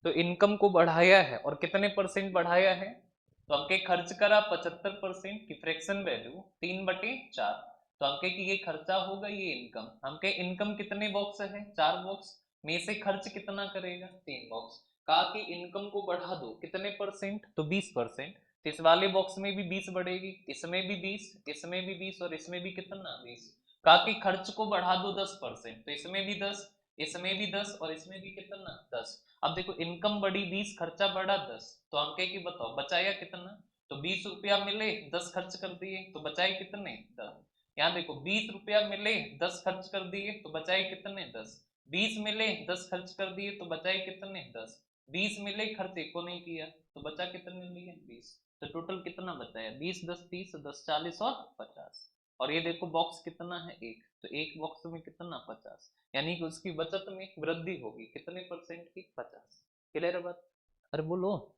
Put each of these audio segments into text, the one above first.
तो इनकम को बढ़ाया है और कितने परसेंट बढ़ाया है, तो हमके खर्च करा 75% की फ्रैक्शन वैल्यू 3/4, तो हमके कि ये खर्चा होगा ये इनकम, हमके इनकम कितने बॉक्स है 4 बॉक्स में से खर्च कितना करेगा 3 बॉक्स, कहा कि इनकम को बढ़ा दो कितने परसेंट, तो 20%, तो इस वाले बॉक्स में भी 20 बढ़ेगी, इसमें भी 20, इसमें भी 20 और इसमें भी कितना 20, कहा कि खर्च को बढ़ा दो 10%, तो इसमें भी 10, इसमें भी 10 और इसमें भी कितना 10। अब देखो इनकम बढ़ी 20, खर्चा बढ़ा 10, तो हम कह के बताओ बचाया कितना, तो 20 रुपया मिले 10 खर्च कर दिए तो बचाए कितने 10। यहाँ देखो 20 रुपया मिले 10 खर्च कर दिए तो बचाए कितने 10, 20 मिले 10 खर्च कर दिए तो बचाए कितने 10, 20 मिले खर्च एको नहीं किया तो बचा कितने लिए 20, तो टोटल कितना बचाया 20 10 30 10 40 और 50। और ये देखो बॉक्स कितना है एक, तो एक बॉक्स में कितना 50, यानी कि उसकी बचत में वृद्धि होगी कितने परसेंट की 50। क्लियर है बात, अरे बोलो,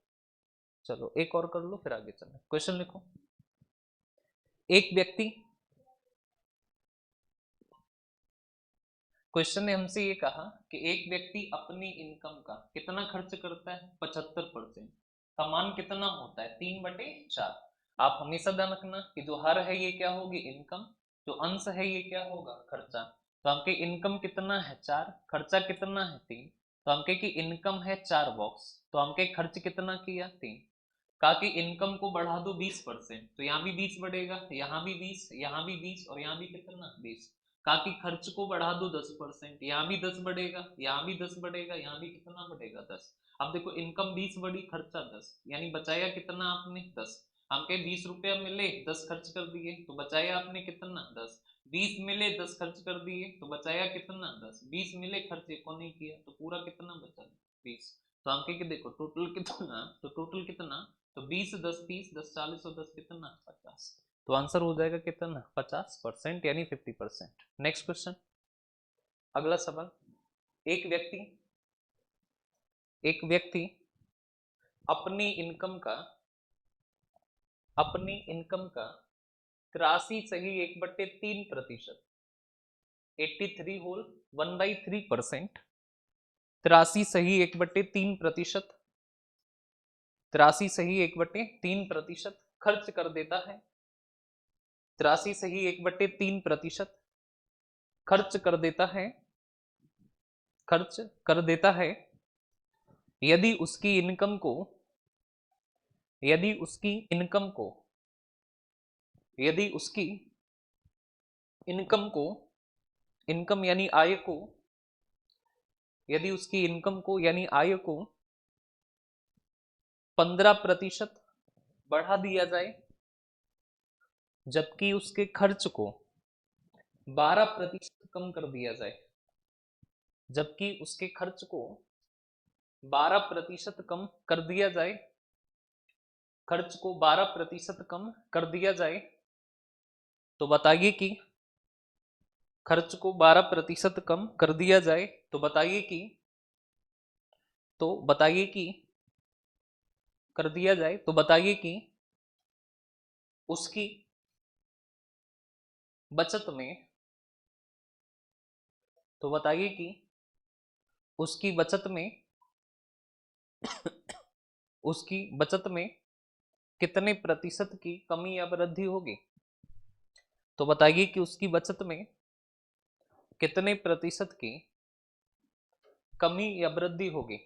चलो एक और कर लो फिर आगे चलो, क्वेश्चन लिखो। एक व्यक्ति, क्वेश्चन ने हमसे ये कहा कि एक व्यक्ति अपनी इनकम का कितना खर्च करता है 75%, का मान कितना होता है 3/4। आप हमेशा ध्यान रखना कि जो हर है ये क्या होगी इनकम, जो अंश है ये क्या होगा खर्चा, तो हमके इनकम कितना है 4, खर्चा कितना है 3, तो हमके कि इनकम है 4 बॉक्स, तो हमके खर्च कितना किया 3, कहा कि इनकम को बढ़ा दो 20%, तो यहाँ भी 20 बढ़ेगा, यहाँ भी 20, यहाँ भी 20 और यहाँ भी कितना 20, कहा कि खर्च को बढ़ा दो 10%, यहाँ भी 10 बढ़ेगा, यहाँ भी 10 बढ़ेगा, यहाँ भी कितना बढ़ेगा 10। अब देखो इनकम 20 बढ़ी खर्चा 10, यानी बचाया कितना आपने 10, हम कहे 20 रुपया मिले 10 खर्च कर दिए तो बचाया आपने कितना 10, 20 मिले 10 खर्च कर दिए तो बचाया कितना 10, 20 मिले खर्च को नहीं किया तो पूरा कितना बचा 20। तो हम कहे कि देखो टोटल कितना, तो टोटल कितना, तो 20 10 30 10 40 और 10 कितना 50, तो आंसर हो जाएगा कितना 50% यानी 50%। नेक्स्ट क्वेश्चन, अगला सवाल। एक व्यक्ति, एक व्यक्ति अपनी इनकम का, अपनी इनकम का 83.3%, 83 होल 1/3%, 83 सही 1/3%, 83 सही 1/3% खर्च कर देता है, 83 सही 1/3% खर्च कर देता है, खर्च कर देता है, यदि उसकी इनकम को, यदि उसकी इनकम को, यदि उसकी इनकम को, इनकम यानी आय को, यदि उसकी इनकम को यानी आय को 15% बढ़ा दिया जाए, जबकि उसके खर्च को 12% कम कर दिया जाए, जबकि उसके खर्च को 12% कम कर दिया जाए, खर्च को 12% कम कर दिया जाए, तो बताइए कि खर्च को 12% कम कर दिया जाए, तो बताइए कि, तो बताइए कि कर दिया जाए, तो बताइए कि उसकी बचत में, तो बताइए कि उसकी बचत में, उसकी बचत में कितने प्रतिशत की कमी या वृद्धि होगी, तो बताइए कि उसकी बचत में कितने प्रतिशत की कमी या वृद्धि होगी,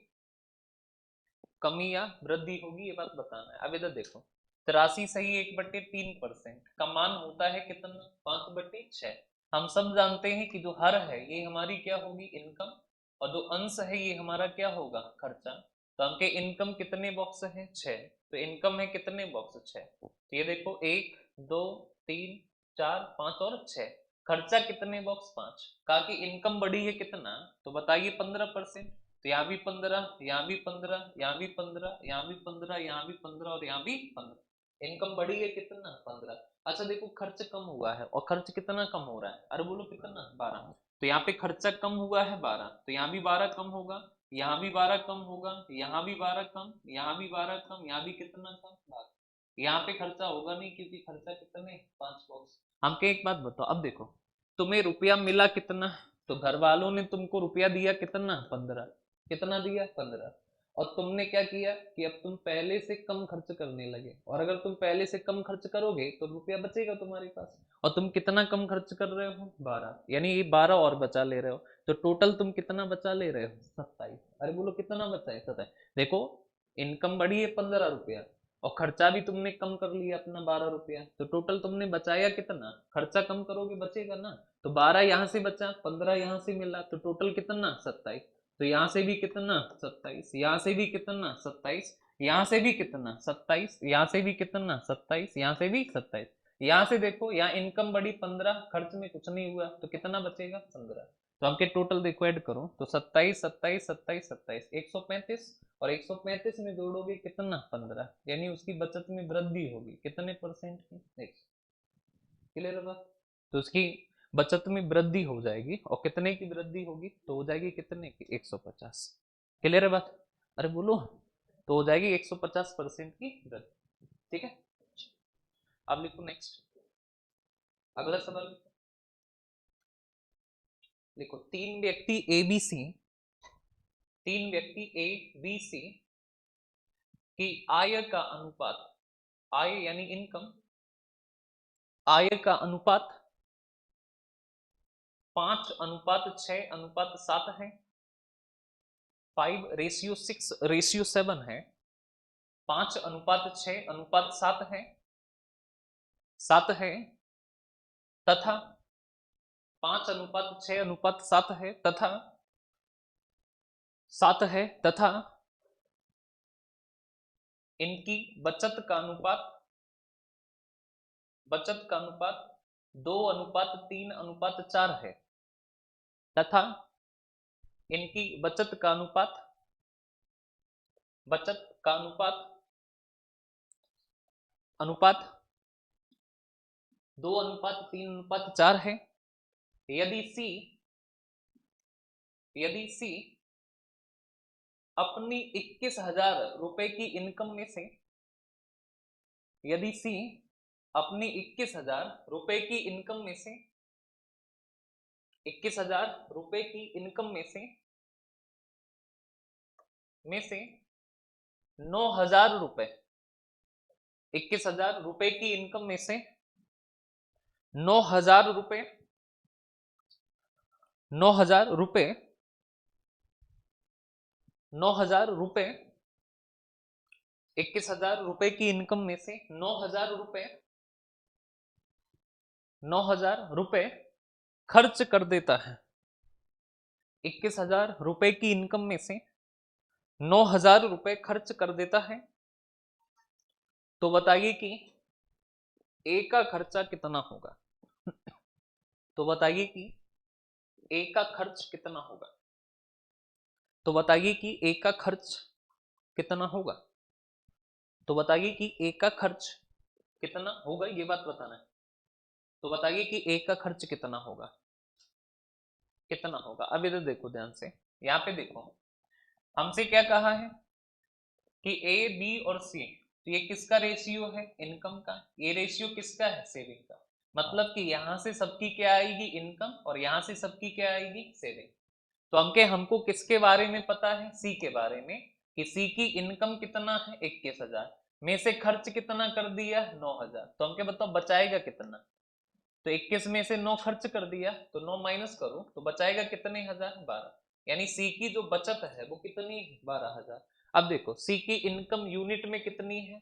कमी या वृद्धि होगी ये बात बताना है। अब इधर देखो 83 सही 1/3% का मान होता है कितना 5/6। हम सब जानते हैं कि जो हर है ये हमारी क्या होगी इनकम, और जो अंश है ये हमारा क्या होगा खर्चा, तो हमके इनकम कितने बॉक्स है 6, तो इनकम है कितने बॉक्स 6, तो ये देखो 1 2 3 4 5 और 6, खर्चा कितने बॉक्स 5, कहा कि इनकम बढ़ी है कितना, तो बताइए 15%, तो यहाँ भी 15, यहाँ भी 15, यहाँ भी 15, यहाँ भी 15, यहाँ भी 15 और यहाँ भी 15, इनकम बढ़ी है कितना 15। अच्छा देखो खर्च कम हुआ है और खर्च कितना कम हो रहा है, अरे बोलो कितना 12, तो यहाँ पे खर्चा कम हुआ है 12, तो यहाँ भी 12 कम होगा, यहाँ भी 12 कम होगा, यहाँ भी 12 कम, यहाँ भी 12 कम, यहाँ भी कितना कम 12, यहाँ पे खर्चा होगा नहीं क्योंकि खर्चा कितने 5 बॉक्स। हमके एक बात बताओ, अब देखो तुम्हें रुपया मिला कितना, तो घर वालों ने तुमको रुपया दिया कितना 15, कितना दिया 15, और तुमने क्या किया कि अब तुम पहले से कम खर्च करने लगे, और अगर तुम पहले से कम खर्च करोगे तो रुपया बचेगा तुम्हारे पास। और तुम कितना कम खर्च कर रहे हो, 12, यानी ये 12 और बचा ले रहे हो। तो टोटल तुम कितना बचा ले रहे हो, 27। अरे बोलो कितना बचा है, 27। देखो इनकम बढ़ी है 15 रुपया, और खर्चा भी तुमने कम कर लिया अपना 12 रुपया, तो टोटल तुमने बचाया कितना, खर्चा कम करोगे बचेगा ना। तो 12 यहाँ से बचा, 15 यहाँ से मिला, तो टोटल कितना, 27। तो यहाँ से भी कितना, 27, यहाँ से भी कितना, 27, यहाँ से भी कितना, 27, यहाँ से भी कितना, 27, यहाँ से भी 27। यहाँ से देखो, यहाँ इनकम बढ़ी 15, खर्च में कुछ नहीं हुआ, तो कितना बचेगा, 15। तो आपके टोटल देखो ऐड करो तो 27, 27, 27, 27, 135, और 135 में जोड़ोगे कितना, 15, यानी उसकी बचत में वृद्धि होगी कितने परसेंट की, देखिए क्लियर है बात। तो उसकी बचत में वृद्धि हो जाएगी, और कितने की वृद्धि होगी, तो हो जाएगी कितने की, 150। क्लियर है बात, अरे बोलो, तो हो जाएगी 150% की वृद्धि। ठीक है, अब लिखो नेक्स्ट, अगला सवाल लिखो। तीन व्यक्ति ए बी सी, तीन व्यक्ति ए बी सी की आय का अनुपात, आय यानी इनकम, आय का अनुपात 5:6:7 है, 5:6:7 है, 5:6:7 है, 7 है, तथा 5:6:7 है, तथा 7 है, तथा इनकी बचत का अनुपात, बचत का अनुपात 2:3:4 है, तथा इनकी बचत का अनुपात, बचत का अनुपात, अनुपात 2:3:4 है। यदि सी, यदि सी अपनी 21,000 रुपए की इनकम में से, यदि सी अपनी 21,000 रुपए की इनकम में से, 21,000 रुपए की इनकम में से 9,000 रुपए, 21,000 रुपए की इनकम में से 9,000 रुपए, 9,000 रुपए, 9,000 रुपए, 21,000 रुपए की इनकम में से 9,000 रुपए, 9,000 रुपए खर्च कर देता है। 21,000 रुपए की इनकम में से 9,000 रुपए खर्च कर देता है, तो बताइए कि ए का खर्चा कितना होगा। तो बताइए कि ए का खर्च कितना होगा, तो बताइए कि ए का खर्च कितना होगा, तो बताइए कि ए का खर्च कितना होगा, ये बात बताना है। तो बताइए कि ए का खर्च कितना होगा, कितना होगा। अब इधर देखो ध्यान से, यहाँ पे देखो हमसे क्या कहा है कि ए बी और सी, तो ये किसका रेशियो है, इनकम का। ये रेशियो किसका है, सेविंग का। मतलब कि यहां से सबकी क्या आएगी, इनकम, और यहां से सबकी क्या आएगी, सेविंग। तो हमको किसके बारे में पता है, सी के बारे में, कि सी की इनकम कितना है, 21,000 में से खर्च कितना कर दिया, 9,000। तो हमके बताओ बचाएगा कितना। तो 21 में से 9 खर्च कर दिया, तो 9 माइनस करो तो बचाएगा कितने हजार, 12। यानी सी की जो बचत है वो कितनी, 12,000। अब देखो सी की इनकम यूनिट में कितनी है,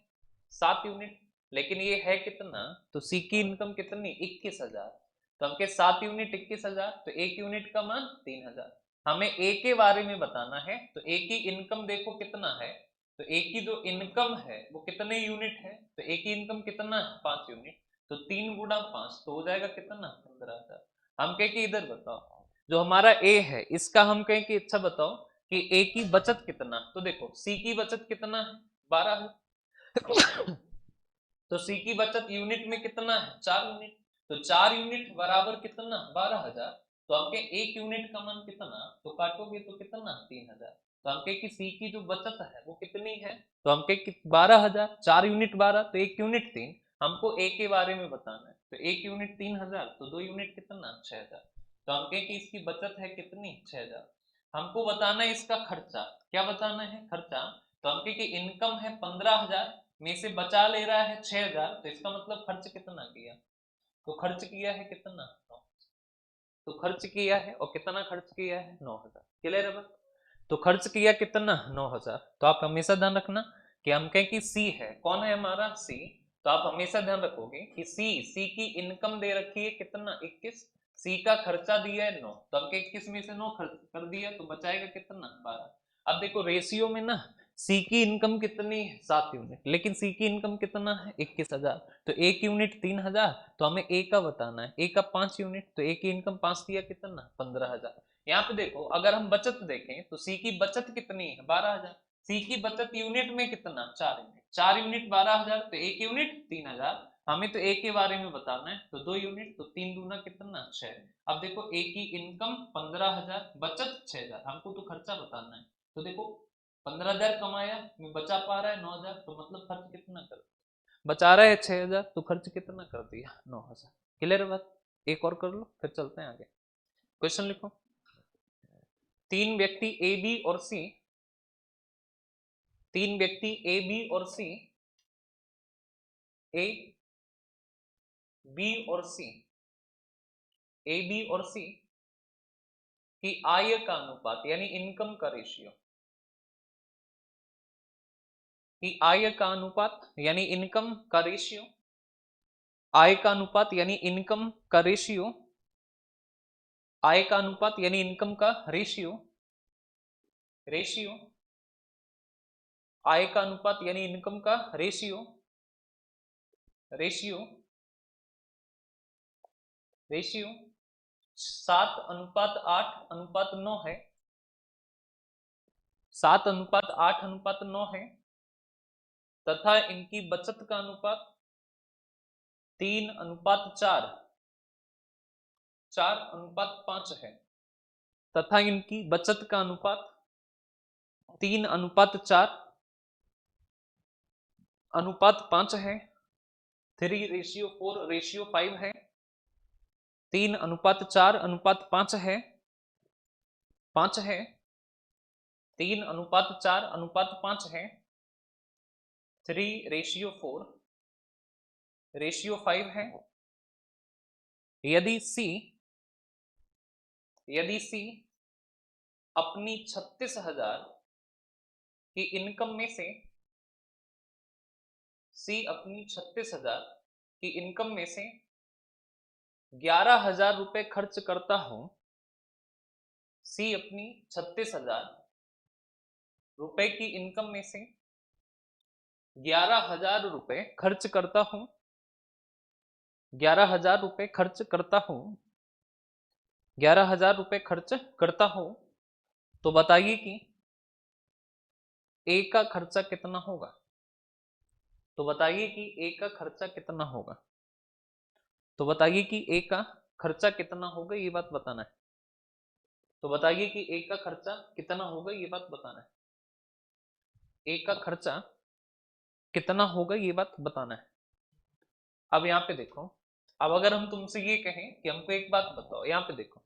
7 यूनिट, लेकिन ये है कितना, तो सी की इनकम कितनी, 21,000। तो हमके 7 यूनिट 21,000, तो 1 यूनिट का मान 3,000। हमें ए के बारे में बताना है, तो ए की इनकम देखो कितना है, तो ए की जो इनकम है वो कितने यूनिट है, तो ए की इनकम कितना है, 5 यूनिट। तो 3 गुणा 5 तो हो जाएगा कितना, 15,000। हम कहें कि इधर बताओ जो हमारा ए है इसका, हम कहें कि अच्छा बताओ कि ए की बचत कितना। तो देखो सी की बचत कितना है, 12 है। तो सी की बचत यूनिट में कितना है, 4 यूनिट। तो 4 यूनिट बराबर कितना, 12,000। तो हमके 1 यूनिट का मान कितना, तो काटोगे तो कितना, 3,000। तो हमके कि सी की जो बचत है वो कितनी है, तो हमके 12,000, 4 यूनिट 12, तो 1 यूनिट 3। हमको ए के बारे में बताना है, तो 1 यूनिट 3,000, तो 2 यूनिट कितना, 6,000। तो हम कहें कि इसकी बचत है कितनी, 6,000। हमको बताना है इसका खर्चा। क्या बताना है? खर्चा। तो हमके की इनकम है 15,000 में से बचा ले रहा है 6,000, तो इसका मतलब खर्च कितना किया? तो खर्च किया है कितना? तो खर्च किया है, और कितना खर्च किया है? 9,000। क्लियर है बात? तो खर्च किया कितना? 9,000। तो आप हमेशा ध्यान रखना कि हम कहें कि सी है, कौन है हमारा? सी। तो आप हमेशा ध्यान रखोगे कि सी की इनकम दे रखी है कितना? 21। सी का खर्चा दिया है 9, तो हमके 21 में से 9 खर्च कर दिया, तो बचाएगा कितना? 12। अब देखो रेशियो में ना, सी की इनकम कितनी है? 7 यूनिट, लेकिन सी की इनकम कितना है? 21,000। तो 1 यूनिट 3,000, तो हमें ए का बताना है। ए का 5 यूनिट, तो ए की इनकम 5 दिया कितना? 15,000। यहाँ पे देखो, अगर हम बचत देखें तो सी की बचत कितनी है? 12,000। सी की बचत यूनिट में कितना? 4 यूनिट। 4 यूनिट 12,000, तो 1 यूनिट 3,000। हमें तो ए के बारे में बताना है, तो 2 यूनिट, तो 3 दूना कितना? 6। अब देखो ए की इनकम 15,000, बचत 6,000, हमको तो खर्चा बताना है। तो देखो 15,000 कमाया में बचा पा रहा है 9,000, तो मतलब खर्च कितना कर, बचा रहा है 6,000, तो खर्च कितना कर दिया? 9,000। क्लियर है बात? एक और कर लो, फिर चलते हैं आगे। क्वेश्चन लिखो। 3 व्यक्ति ए बी और सी, 3 व्यक्ति ए बी और सी, ए बी और सी, ए बी और सी की आय का अनुपात यानी इनकम का रेशियो, की आय का अनुपात यानी इनकम का रेशियो, आय का अनुपात यानी इनकम का रेशियो, आय का अनुपात यानी इनकम का रेशियो, रेशियो, आय का अनुपात यानी इनकम का रेशियो, रेशियो, रेशियो 7:8:9 है, 7:8:9 है, तथा इनकी बचत का अनुपात 3:4, 4:5 है, तथा इनकी बचत का अनुपात 3:4:5 है, 3:4:5 है, 3:4:5 है, 5 है, 3:4:5 है, 3:4:5 है। यदि सी अपनी 36,000 की इनकम में से, सी अपनी 36,000 की इनकम में से 11,000 रुपए खर्च करता हो, सी अपनी 36,000 रुपए की इनकम में से 11,000 रुपए खर्च करता हूं, 11,000 रुपए खर्च करता हूं, 11,000 रुपए खर्च करता हूं, तो बताइए कि ए का खर्चा कितना होगा? तो बताइए कि ए का खर्चा कितना होगा? तो बताइए कि ए का खर्चा कितना होगा, ये बात बताना है। तो बताइए कि ए का खर्चा कितना होगा, ये बात बताना है। ए का खर्चा कितना होगा, ये बात बताना है। अब यहाँ पे देखो, अब अगर हम तुमसे ये कहें कि हमको एक बात बताओ, यहाँ पे देखो,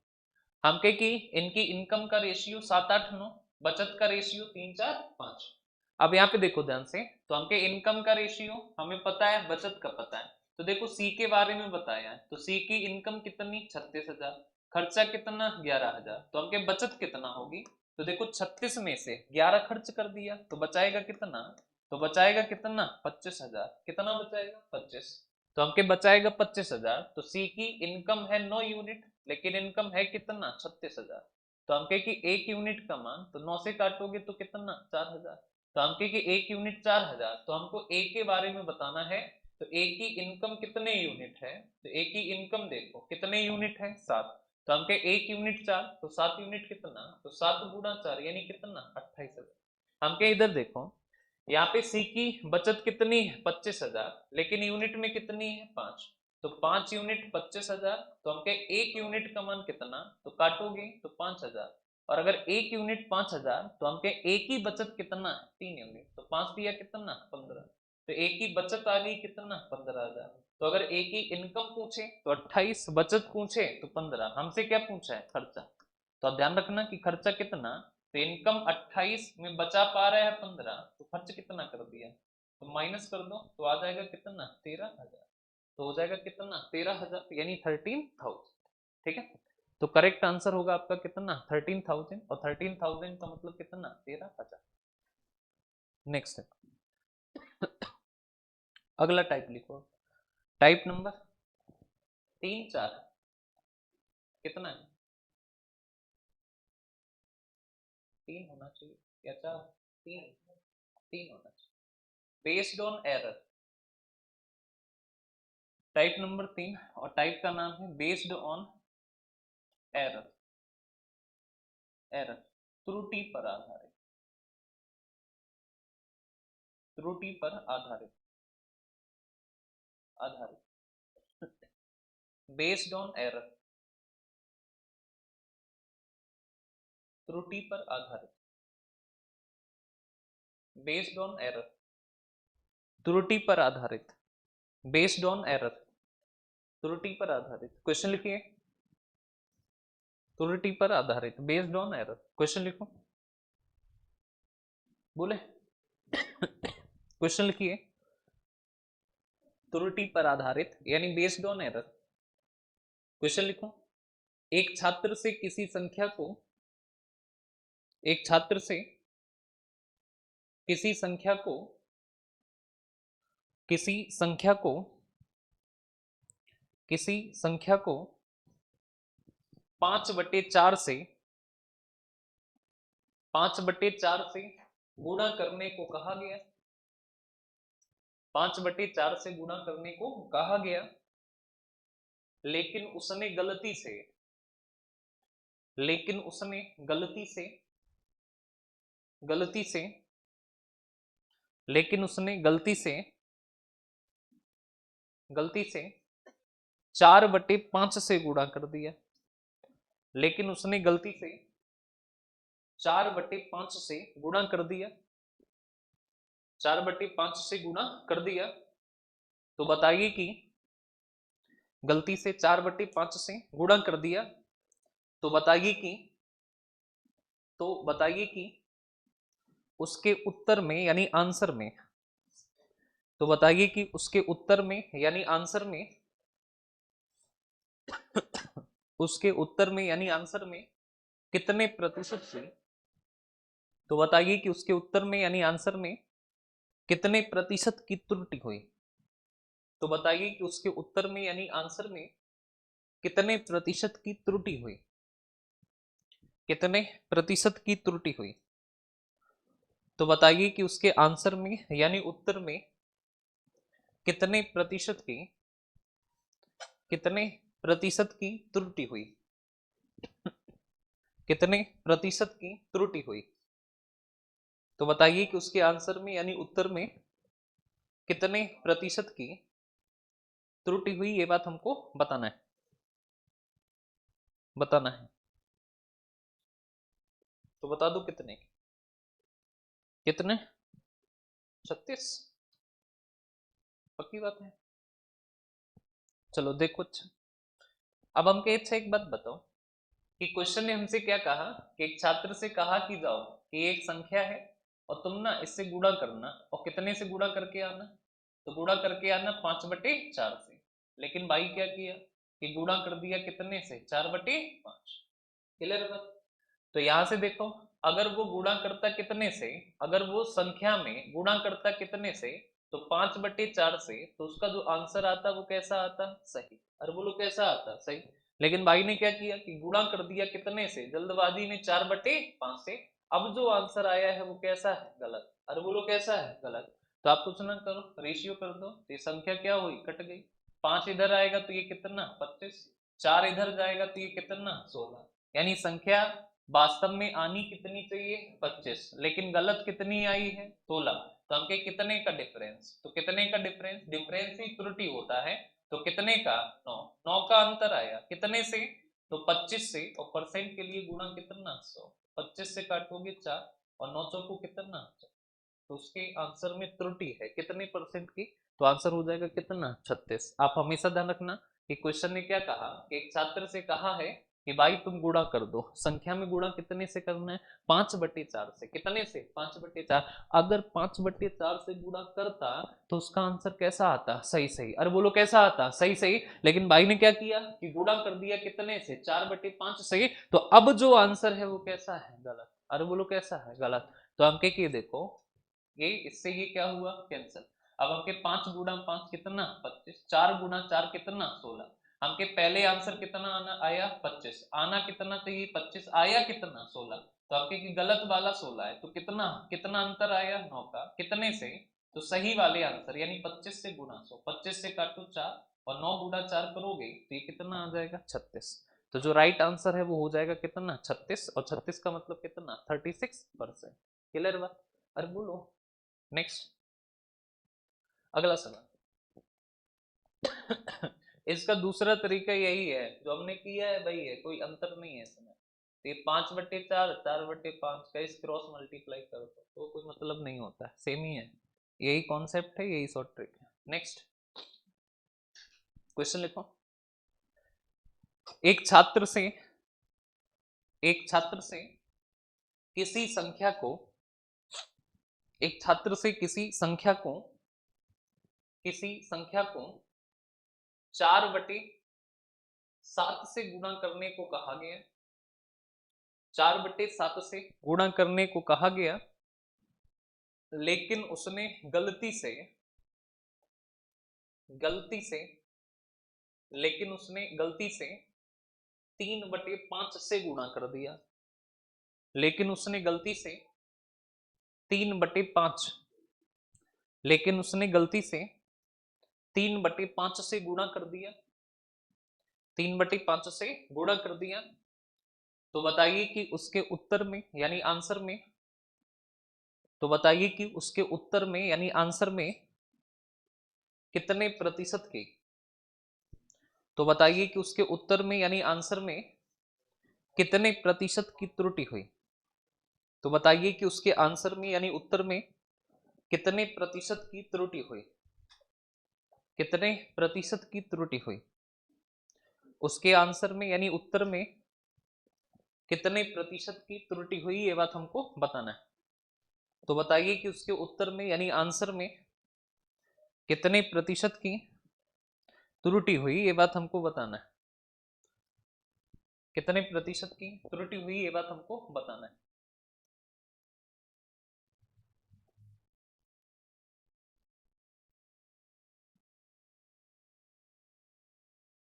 हम कहे कि इनकी इनकम का रेशियो 7:8:9, बचत का रेशियो 3:4:5। अब यहाँ पे देखो ध्यान से, तो हमके इनकम का रेशियो हमें पता है, बचत का पता है। तो देखो सी के बारे में बताया है, तो सी की इनकम कितनी? 36,000, खर्चा कितना? 11,000, तो हमके बचत कितना होगी? तो देखो 36 में से 11 खर्च कर दिया, तो बचाएगा कितना? तो बचाएगा कितना? 25,000। कितना बचाएगा? 25। तो हमके बचाएगा 25,000। तो सी की इनकम है 9 यूनिट, लेकिन इनकम है कितना? 36,000। तो हमके कि 1 यूनिट का मान, तो 9 से काटोगे तो कितना? 4,000। तो हमके कि 1 यूनिट 4,000, तो हमको ए के बारे में बताना है। तो ए की इनकम कितने यूनिट है? तो ए की इनकम देखो कितने यूनिट है? 7। तो हमके 1 यूनिट 4, तो 7 यूनिट कितना? तो 7 गुणा 4 यानी कितना? 28,000। हमके इधर देखो, यहाँ पे सी की बचत कितनी है? 25,000, लेकिन यूनिट में कितनी है? 5। तो 5 यूनिट 25,000, तो हमके 1 यूनिट का मान कितना? तो काटोगे तो 5,000। और अगर 1 यूनिट 5,000, तो हमके एक ही बचत कितना है? 3 यूनिट, तो 5 दिया कितना? 15। तो एक ही बचत आ गई कितना? 15,000। तो अगर एक ही इनकम पूछे तो 28, बचत पूछे तो 15, हमसे क्या पूछा है? खर्चा। तो आप ध्यान रखना कि खर्चा कितना, तो इनकम 28 में बचा पा रहा है 15, तो खर्च कितना कर दिया, तो माइनस कर दो तो आ जाएगा कितना 13,000, तो हो जाएगा कितना 13,000 यानी 13,000। ठीक है, तो करेक्ट आंसर होगा आपका कितना 13,000, और 13,000 का मतलब कितना 13,000। नेक्स्ट अगला टाइप लिखो, टाइप नंबर 3 4 कितना है, 3 होना चाहिए या 4, 3 3 होना चाहिए, based on error. Type number 3 और टाइप का नाम है बेस्ड ऑन एरर, एरर त्रुटि पर आधारित, त्रुटि पर आधारित, आधारित बेस्ड ऑन एरर, त्रुटि पर आधारित, बेस्ड ऑन एरर, त्रुटि पर आधारित, बेस्ड ऑन एरर, त्रुटि पर आधारित। क्वेश्चन लिखिए, त्रुटि पर आधारित, बेस्ड ऑन एरर, क्वेश्चन लिखो, बोले क्वेश्चन लिखिए, त्रुटि पर आधारित यानी बेस्ड ऑन एरर। क्वेश्चन लिखो, एक छात्र से किसी संख्या को, एक छात्र से किसी संख्या को, किसी संख्या को, किसी संख्या को 5/4 से, 5/4 से गुणा करने को कहा गया, 5/4 से गुणा करने को कहा गया, लेकिन उसने गलती से, लेकिन उसने गलती से, गलती से, लेकिन उसने गलती से, गलती से 4/5 से गुणा कर दिया, लेकिन उसने गलती से 4/5 से गुणा कर दिया, 4/5 से गुणा कर दिया, तो बताइए कि गलती से 4/5 से गुणा कर दिया, तो बताइए कि, तो बताइए कि उसके उत्तर में यानी आंसर में, तो बताइए कि उसके उत्तर में यानी आंसर में, उसके उत्तर में यानी आंसर में कितने प्रतिशत से, तो बताइए कि उसके उत्तर में यानी आंसर में कितने प्रतिशत की त्रुटि हुई, तो बताइए कि उसके उत्तर में यानी आंसर में कितने प्रतिशत की त्रुटि हुई, कितने प्रतिशत की त्रुटि हुई, तो बताइए कि उसके आंसर में यानी उत्तर में कितने प्रतिशत की, कितने प्रतिशत की त्रुटि हुई, कितने प्रतिशत की त्रुटि हुई, तो बताइए कि उसके आंसर में यानी उत्तर में कितने प्रतिशत की त्रुटि हुई, ये बात हमको बताना है, बताना है। तो बता दो कितने, कितने 36, पक्की बात है। चलो देखो, अच्छा अब हमके अच्छा एक बात बताओ कि क्वेश्चन ने हमसे क्या कहा कि एक छात्र से कहा कि जाओ कि एक संख्या है और तुम ना इससे गुणा करना, और कितने से गुणा करके आना, तो गुणा करके आना 5/4 से, लेकिन भाई क्या किया कि गुणा कर दिया कितने से 4/5। क्लियर बात। तो यहां से देखो, अगर वो गुणा करता कितने से, अगर वो संख्या में गुणा करता कितने से, तो 5/4 से, तो उसका जो आंसर आता वो कैसा आता, सही। और बोलो कैसा आता, सही। लेकिन भाई ने क्या किया कि गुणा कर दिया कितने से, जल्दबाजी में 4/5 से, अब जो आंसर आया है वो कैसा है, गलत। और बोलो कैसा है, गलत। तो आप कुछ ना करो, रेशियो कर दो, तो ये संख्या क्या हुई, कट गई। 5 इधर आएगा तो ये कितना 25, 4 इधर जाएगा तो ये कितना 16, यानी संख्या वास्तव में आनी कितनी चाहिए 25, लेकिन गलत कितनी आई है 16। तो हमके कितने का डिफरेंस, तो कितने का डिफरेंस, डिफरेंस ही त्रुटि होता है, तो कितने का 9, 9 का अंतर आया कितने से, तो 25 से, और परसेंट के लिए गुणा कितना 100, 25 से काटोगे 4 और 9 चौको कितना 4, तो उसके आंसर में त्रुटि है कितने परसेंट की, तो आंसर हो जाएगा कितना 36। आप हमेशा ध्यान रखना कि क्वेश्चन ने क्या कहा कि एक छात्र से कहा है कि भाई तुम गुणा कर दो, संख्या में गुणा कितने से करना है, 5/4 से। कितने से, 5/4। अगर 5/4 से गुणा करता तो उसका आंसर कैसा आता, सही सही। अरे बोलो कैसा आता, सही सही। लेकिन भाई ने क्या किया कि गुणा कर दिया कितने से, 4/5 से। तो अब जो आंसर है वो कैसा है, गलत। अरे बोलो कैसा है, गलत। तो हम क्या देखो, ये इससे ये क्या हुआ, कैंसिल। अब हमके 5 × 5 कितना, 25। 4 × 4 कितना, 16। हमके पहले आंसर कितना आना आया, 25। आना कितना चाहिए, 25। आया कितना, 16। तो आपके की गलत वाला 16 है। तो कितना कितना अंतर आया, 9 का। कितने से, तो सही वाले आंसर यानी 25 से गुना 100। 25 से काटो 4 और 9 × 4 करोगे तो ये कितना आ जाएगा, 36। तो जो राइट आंसर है वो हो जाएगा कितना, 36। और 36 का मतलब कितना, 36%। क्लियर बात। अरे बोलो नेक्स्ट, अगला सवाल। इसका दूसरा तरीका यही है जो हमने किया है, वही है, कोई अंतर नहीं है इसमें। तो ये 5/4, 4/5 का इस क्रॉस मल्टीप्लाई कर दो तो कोई मतलब नहीं होता, सेम ही है। यही कॉन्सेप्ट है, यही शॉर्ट ट्रिक है। नेक्स्ट क्वेश्चन लिखो। एक छात्र से एक छात्र से किसी संख्या को एक छात्र से किसी संख्या को 4/7 से गुणा करने को कहा गया। 4/7 से गुणा करने को कहा गया, लेकिन उसने गलती से 3/5 से गुणा कर दिया। लेकिन उसने गलती से 3/5 लेकिन उसने गलती से 3/5 से गुणा कर दिया। 3/5 से गुणा कर दिया। तो बताइए कि उसके उत्तर में यानी आंसर में कितने प्रतिशत की तो बताइए कि उसके उत्तर में यानी आंसर में कितने प्रतिशत की त्रुटि हुई। तो बताइए कि उसके आंसर में यानी उत्तर में कितने प्रतिशत की त्रुटि हुई। कितने प्रतिशत की त्रुटि हुई उसके आंसर में यानी उत्तर में कितने प्रतिशत की त्रुटि हुई, ये बात हमको बताना है। तो बताइए कि उसके उत्तर में यानी आंसर में कितने प्रतिशत की त्रुटि हुई, ये बात हमको बताना है। कितने प्रतिशत की त्रुटि हुई, ये बात हमको बताना है।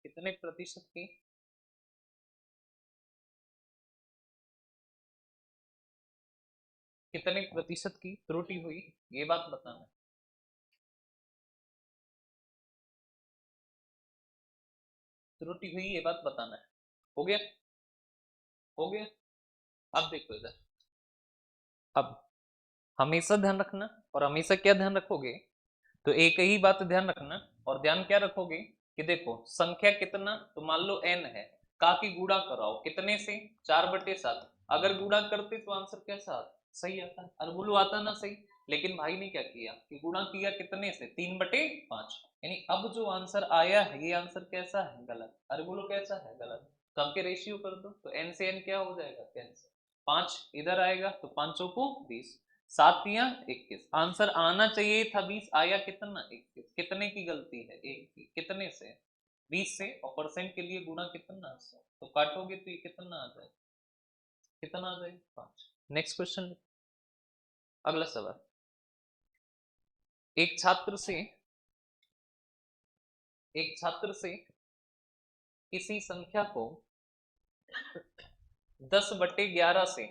कितने प्रतिशत की त्रुटि हुई, ये बात बताना है। त्रुटि हुई, ये बात बताना है। हो गया, हो गया। अब देखो इधर, अब हमेशा ध्यान रखना, और हमेशा क्या ध्यान रखोगे, तो एक ही बात ध्यान रखना। और ध्यान क्या रखोगे कि देखो संख्या कितना, तो मान लो n है, का की गुणा कराओ कितने से, 4/7। अगर गुणा करते तो आंसर कैसा आता, सही आता। अरे बोलो आता ना सही। लेकिन भाई ने क्या किया कि गुणा किया कितने से, 3/5। यानी अब जो आंसर आया है ये आंसर कैसा है, गलत। अरे बोलो कैसा है, गलत। तो हमके रेशियो कर दो, तो n से n क्या हो जाएगा, कैंसिल। 5 इधर आएगा तो 5 को 20, 7 या 21। आंसर आना चाहिए था 20, आया कितना, 21। कितने की गलती है, एक की। कितने से, 20 से। और परसेंट के लिए गुणा कितना, 100। तो काटोगे तो ये कितना आ जाए, कितना आ जाए, 5। नेक्स्ट क्वेश्चन, अगला सवाल। एक छात्र से किसी संख्या को 10/11 से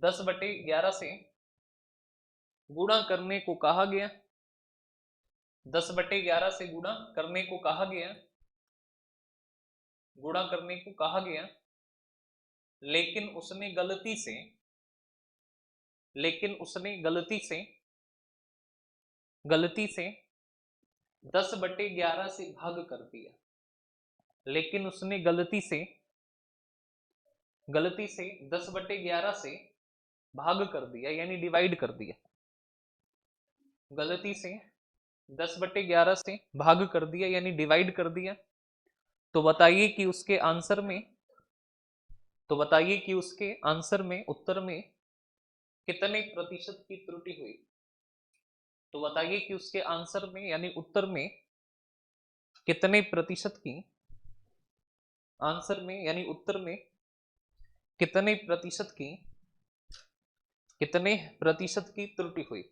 10/11 से गुणा करने को कहा गया। 10/11 से गुणा करने को कहा गया, लेकिन उसने गलती से गलती से 10/11 से भाग कर दिया। लेकिन उसने गलती से 10/11 से भाग कर दिया यानी डिवाइड कर दिया। गलती से 10/11 से भाग कर दिया यानी डिवाइड कर दिया। तो बताइए कि उसके आंसर में, उत्तर में कितने प्रतिशत की त्रुटि हुई। तो बताइए कि उसके आंसर में यानी उत्तर में कितने प्रतिशत की, आंसर में यानी उत्तर में कितने प्रतिशत की, त्रुटि हुई।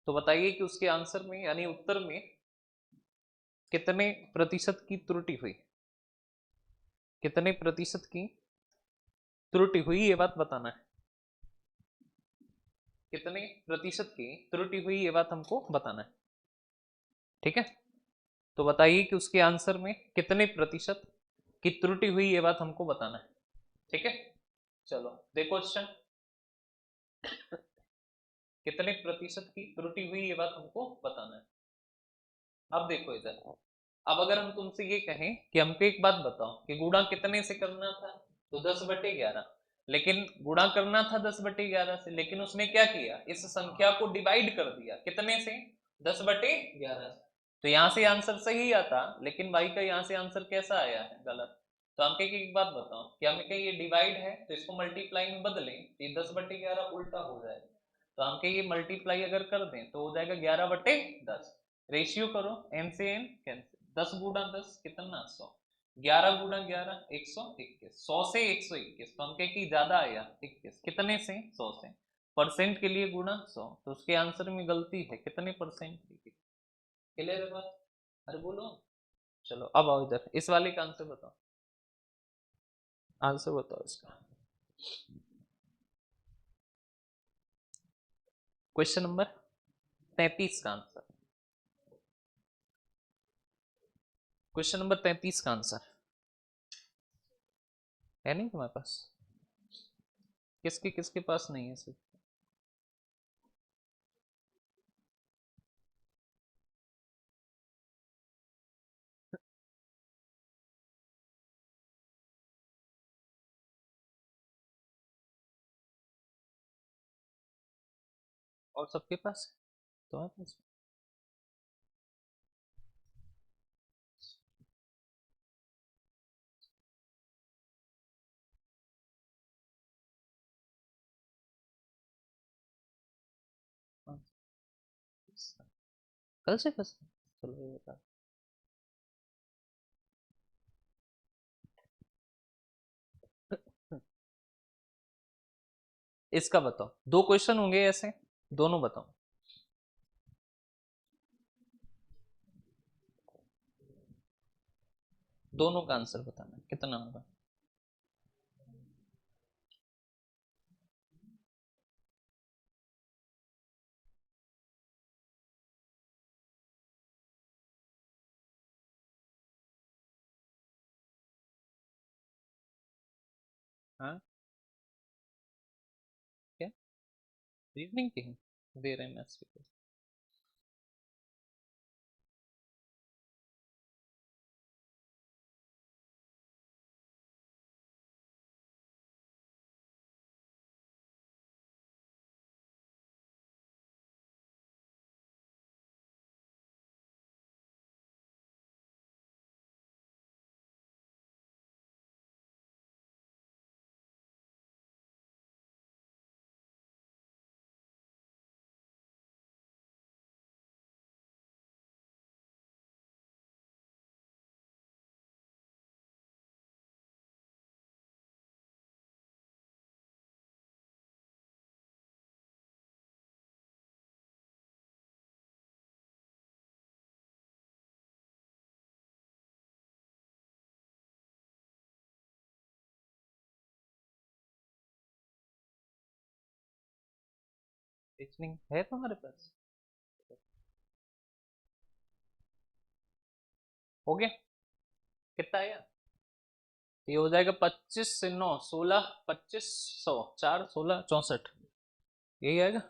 तो बताइए कि उसके आंसर में यानी उत्तर में कितने प्रतिशत की त्रुटि हुई, कितने प्रतिशत की त्रुटि हुई ये बात बताना है। कितने प्रतिशत की त्रुटि हुई ये बात हमको बताना है। ठीक है, तो बताइए कि उसके आंसर में कितने प्रतिशत की त्रुटि हुई ये बात हमको बताना है। ठीक है, चलो देखो क्वेश्चन, कितने प्रतिशत की त्रुटि हुई ये बात हमको बताना है। अब देखो इधर, अब अगर हम तुमसे ये कहें कि हमको एक बात बताओ कि गुणा कितने से करना था, तो 10/11, लेकिन गुणा करना था 10/11 से, लेकिन उसने क्या किया, इस संख्या को डिवाइड कर दिया कितने से, 10/11 से। तो यहाँ से आंसर सही आता, लेकिन भाई का यहाँ से आंसर कैसा आया है, गलत। तो हम कहें एक बात बताओ कि हम कहें ये डिवाइड है तो इसको मल्टीप्लाई में बदलें, ये 10/11 उल्टा हो जाएगा। तो हम कहें ये मल्टीप्लाई अगर कर दें तो हो जाएगा 11/10। रेशियो करो, एन से एन कैंसिल, 10 × 10 कितना, 100, 11 × 11 121, 100 से 121, तो हम कहें कि ज्यादा आया 21, कितने से, 100 से। परसेंट के लिए गुणा 100, तो उसके आंसर में गलती है, कितने परसेंट की। क्लियर है बात, अरे बोलो। चलो अब आओ इधर, इस वाले का आंसर बताओ, आंसर बताओ इसका। क्वेश्चन नंबर 33 का आंसर, क्वेश्चन नंबर 33 का आंसर है नहीं तुम्हारे पास, किसके किसके पास नहीं है सिर्फ। और सबके पास है? तुम्हारे पास। हाँ, कल से फंस, चलो ये बता। इसका बताओ, दो क्वेश्चन होंगे ऐसे, दोनों बताओ। दोनों का आंसर बताना कितना होगा। हाँ, क्या रीजनिंग की है? दे रहे हैं मैथ्स की। रीजनिंग है तुम्हारे पास, हो गया, कितना आया। ये हो जाएगा 25 से 9 16, 25 100 4 16 64, यही आएगा।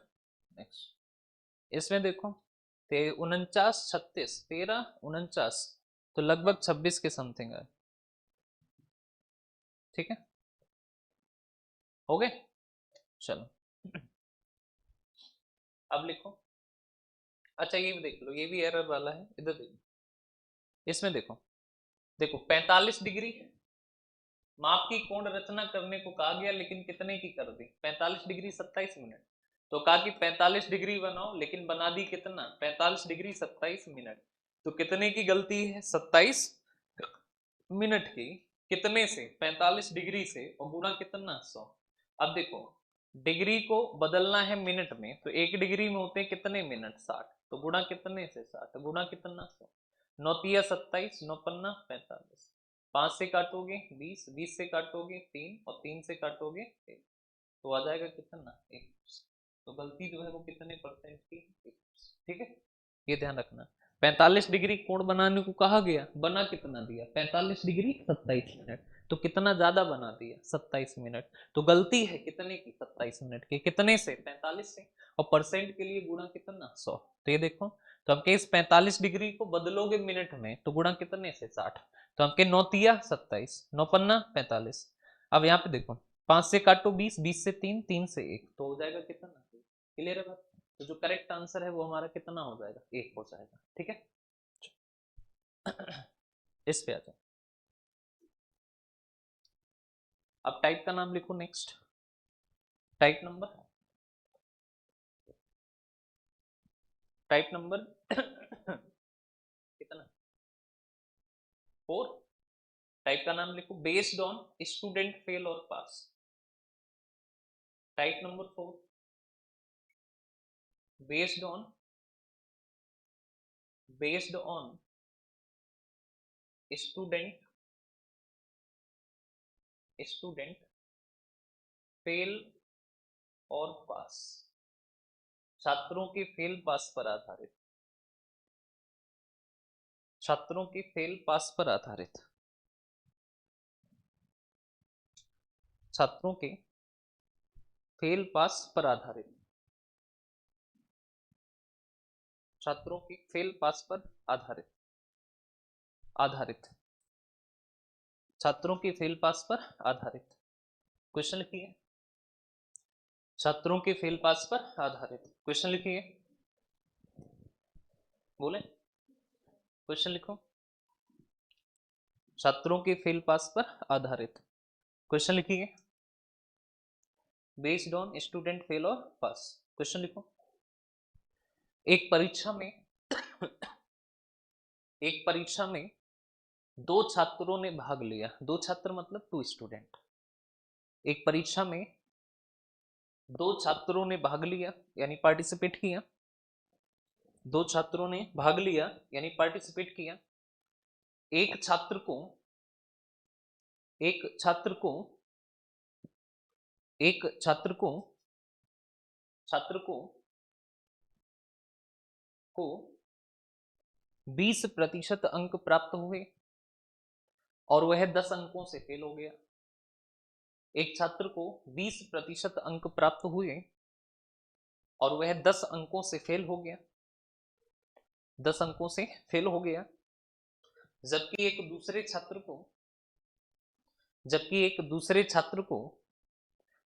नेक्स्ट, इसमें देखो, 49 36 13 49, तो लगभग 26 के समथिंग है। ठीक है, हो गए, चलो अब लिखो। अच्छा ये भी देख लो, ये भी एरर वाला है, इधर देखो, इसमें देखो देखो 45 डिग्री माप की कोण रचना करने को कहा गया, लेकिन कितने की कर दी? 45 डिग्री 27 मिनट। तो कहा कि 45 डिग्री बनाओ, लेकिन बना दी कितना? 45 डिग्री 27 मिनट। तो कितने की गलती है? 27 मिनट की। कितने से? 45 डिग्री से, और गुणा कितना? 100। अब देखो डिग्री को बदलना है मिनट में, तो 1 डिग्री में होते हैं कितने मिनट? 60। तो गुणा कितने से? 60। गुणा कितना? 100। 9 तिया 27, 9 पन्ना 45। 5 से काटोगे 20, 20 से काटोगे 3, और 3 से काटोगे 1, तो आ जाएगा कितना? 1। तो गलती जो है वो कितने परसेंट की? 1। ठीक है, ये ध्यान रखना। 45 डिग्री कोण बनाने को कहा गया, बना कितना दिया? 45 डिग्री 27 मिनट। तो कितना ज्यादा बना दिया? 27 मिनट। तो गलती है कितने की? 27 मिनट की। कितने से? 45 से। और परसेंट के लिए गुणा कितना? 100। तो ये देखो, तो हमके इस 45 डिग्री को बदलोगे मिनट में, तो गुणा कितने से? 60। तो हमके 9 तिया 27, 9 पन्ना 45। अब यहाँ पे देखो, 5 से काटो 20, 20 से 3, 3 से 1, तो हो जाएगा कितना? क्लियर है बात? तो जो करेक्ट आंसर है वो हमारा कितना हो जाएगा? 1 हो जाएगा। ठीक है, इस पे आ जाओ। अब टाइप का नाम लिखो next. Type number, type number कितना? 4। टाइप का नाम लिखो, बेस्ड ऑन स्टूडेंट फेल और pass. Type number 4, based on, based on student, student fail और पास। छात्रों के फेल पास पर आधारित, छात्रों के फेल पास पर आधारित, छात्रों के फेल पास पर आधारित, छात्रों के फेल पास पर आधारित, आधारित, छात्रों के फेल पास पर आधारित। क्वेश्चन लिखिए, छात्रों के फेल पास पर आधारित। क्वेश्चन लिखिए, बोले क्वेश्चन लिखो। छात्रों के फेल पास पर आधारित। क्वेश्चन लिखिए, बेस्ड ऑन स्टूडेंट फेल और पास। क्वेश्चन लिखो। एक परीक्षा में एक परीक्षा में 2 छात्रों ने भाग लिया। 2 छात्र मतलब 2 स्टूडेंट। एक परीक्षा में 2 छात्रों ने भाग लिया यानी पार्टिसिपेट किया। 2 छात्रों ने भाग लिया यानी पार्टिसिपेट किया। एक छात्र को एक छात्र को एक छात्र को 20% अंक प्राप्त हुए और वह 10 अंकों से फेल हो गया। एक छात्र को 20% अंक प्राप्त हुए और वह 10 अंकों से फेल हो गया, 10 अंकों से फेल हो गया। जबकि एक दूसरे छात्र को जबकि एक दूसरे छात्र को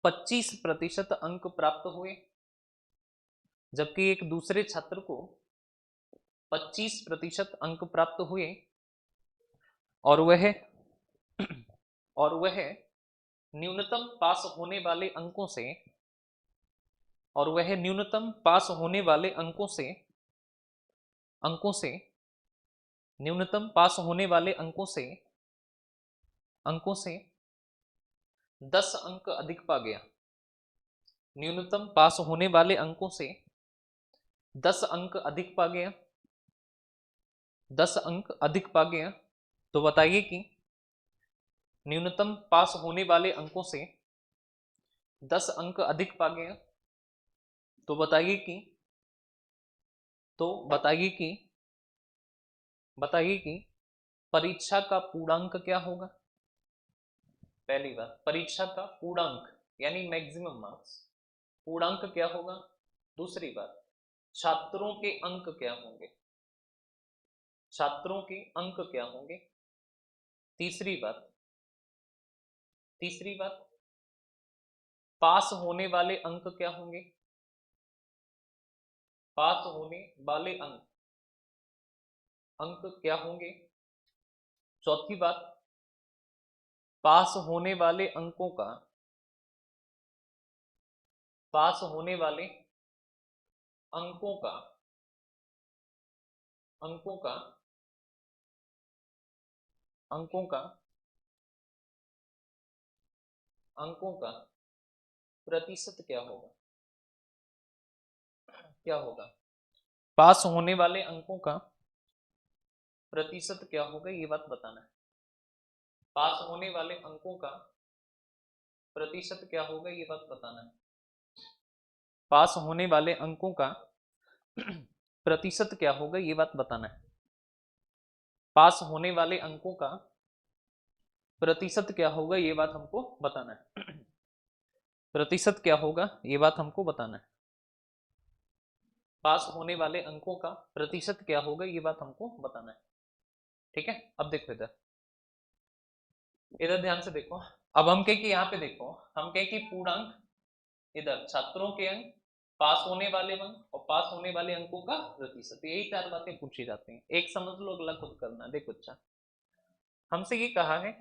25% अंक प्राप्त हुए। जबकि एक दूसरे छात्र को 25% अंक प्राप्त हुए और वह और वह न्यूनतम पास होने वाले अंकों से और वह न्यूनतम पास होने वाले अंकों से न्यूनतम पास होने वाले अंकों से 10 अंक अधिक पा गया। न्यूनतम पास होने वाले अंकों से 10 अंक अधिक पा गया, 10 अंक अधिक पा गया। तो बताइए कि न्यूनतम पास होने वाले अंकों से 10 अंक अधिक पा गया। तो बताइए कि तो बताइए कि परीक्षा का पूर्णांक क्या होगा? पहली बात, परीक्षा का पूर्णांक यानी मैक्सिमम मार्क्स, पूर्णांक क्या होगा? दूसरी बात, छात्रों के अंक क्या होंगे? छात्रों के अंक क्या होंगे? तीसरी बात, पास होने वाले अंक क्या होंगे? पास होने वाले अंक क्या होंगे? चौथी बात, पास होने वाले अंकों का, पास होने वाले अंकों का, अंकों का, अंकों का, अंकों का प्रतिशत क्या होगा, क्या होगा, पास होने वाले अंकों का प्रतिशत क्या होगा, ये बात बताना है। पास होने वाले अंकों का प्रतिशत क्या होगा, ये बात बताना है। पास होने वाले अंकों का प्रतिशत क्या होगा, ये बात बताना है। पास होने वाले अंकों का प्रतिशत क्या होगा, ये बात हमको बताना है। प्रतिशत क्या होगा, ये बात हमको बताना है। पास होने वाले अंकों का प्रतिशत क्या होगा, ये बात हमको बताना है। ठीक है, अब देखो इधर, इधर ध्यान से देखो। अब हम कह कि यहाँ पे देखो, हम कह कि पूर्णांक, इधर छात्रों के अंक, पास होने वाले अंक और पास होने वाले अंकों का प्रतिशत, यही चार बातें पूछी जाती हैं। एक समझ लो, अगला खुद करना। देखो अच्छा, हमसे ये कहा है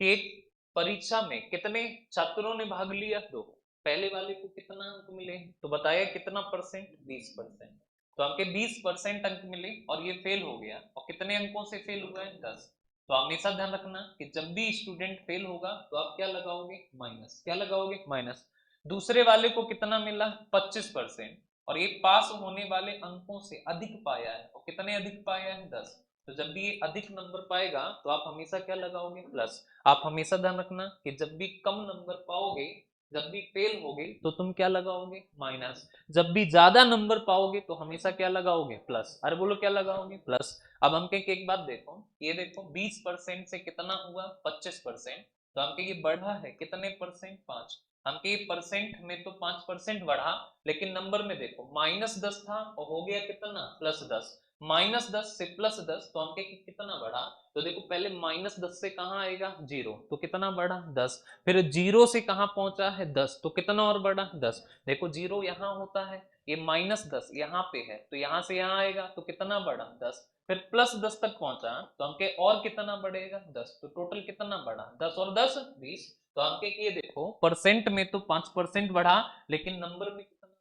कि एक परीक्षा में कितने छात्रों ने भाग लिया, दो। पहले वाले को कितना अंक मिले, तो बताया कितना परसेंट, 20%। तो हमके 20% अंक मिले और ये फेल हो गया, और कितने अंकों से फेल हुआ है, 10। तो हमेशा ध्यान रखना कि जब भी स्टूडेंट फेल होगा तो आप क्या लगाओगे, माइनस। क्या लगाओगे, माइनस। दूसरे वाले को कितना मिला, 25%, और ये पास होने वाले अंकों से अधिक पाया है, और कितने अधिक पाया है, 10। तो जब भी ये अधिक नंबर पाएगा तो आप हमेशा क्या लगाओगे, प्लस। आप हमेशा ध्यान रखना कि जब भी कम नंबर पाओगे, जब भी फेल होगे तो तुम क्या लगाओगे, माइनस। जब भी ज्यादा नंबर पाओगे तो हमेशा क्या लगाओगे, प्लस। अरे बोलो क्या लगाओगे, प्लस। अब हम कहें कि एक बात देखो, ये देखो 20% से कितना हुआ, 25%। तो हम कहें ये बढ़ा है कितने परसेंट, 5। हम कहें परसेंट में तो 5% बढ़ा, लेकिन नंबर में देखो -10 था और हो गया कितना, +10। -10 से +10, तो हम कहें कि कितना बढ़ा। तो देखो पहले -10 से कहाँ आएगा, 0, तो कितना बढ़ा, 10। फिर 0 से कहाँ पहुंचा है, 10, तो कितना और बढ़ा, 10। देखो 0 यहाँ होता है, ये -10 यहाँ पे है, तो यहाँ से यहाँ आएगा तो कितना बढ़ा, 10। फिर +10 तक पहुंचा, तो हमके और कितना बढ़ेगा, 10। तो टोटल कितना बढ़ा, 10 और 10, 20। तो हमके ये देखो परसेंट में तो 5% बढ़ा, लेकिन नंबर में कितना,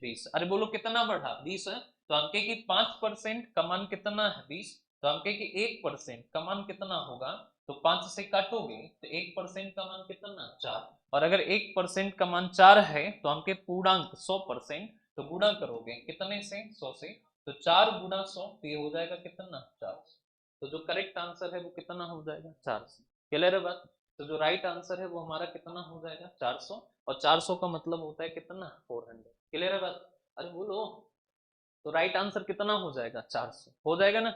20। अरे बोलो कितना बढ़ा, 20 है। तो हमके कि 5% का मान कितना है, 20। तो हमके कि 1% का मान कितना होगा, तो 5 से काटोगे तो 1% का मान कितना, 4। और अगर 1% का मान 4 है तो हमके पूर्णांक 100%, तो गुणा करोगे कितने से, 100 से। तो 4 गुणा 100, तो ये हो जाएगा कितना, 400। तो जो करेक्ट आंसर है वो कितना हो जाएगा, 400। क्लियर है बात। तो जो राइट आंसर है वो हमारा कितना हो जाएगा, 400। और 400 का मतलब होता है कितना, 400। क्लियर है बात। अरे बोलो, तो राइट आंसर कितना हो जाएगा, 400 हो जाएगा ना।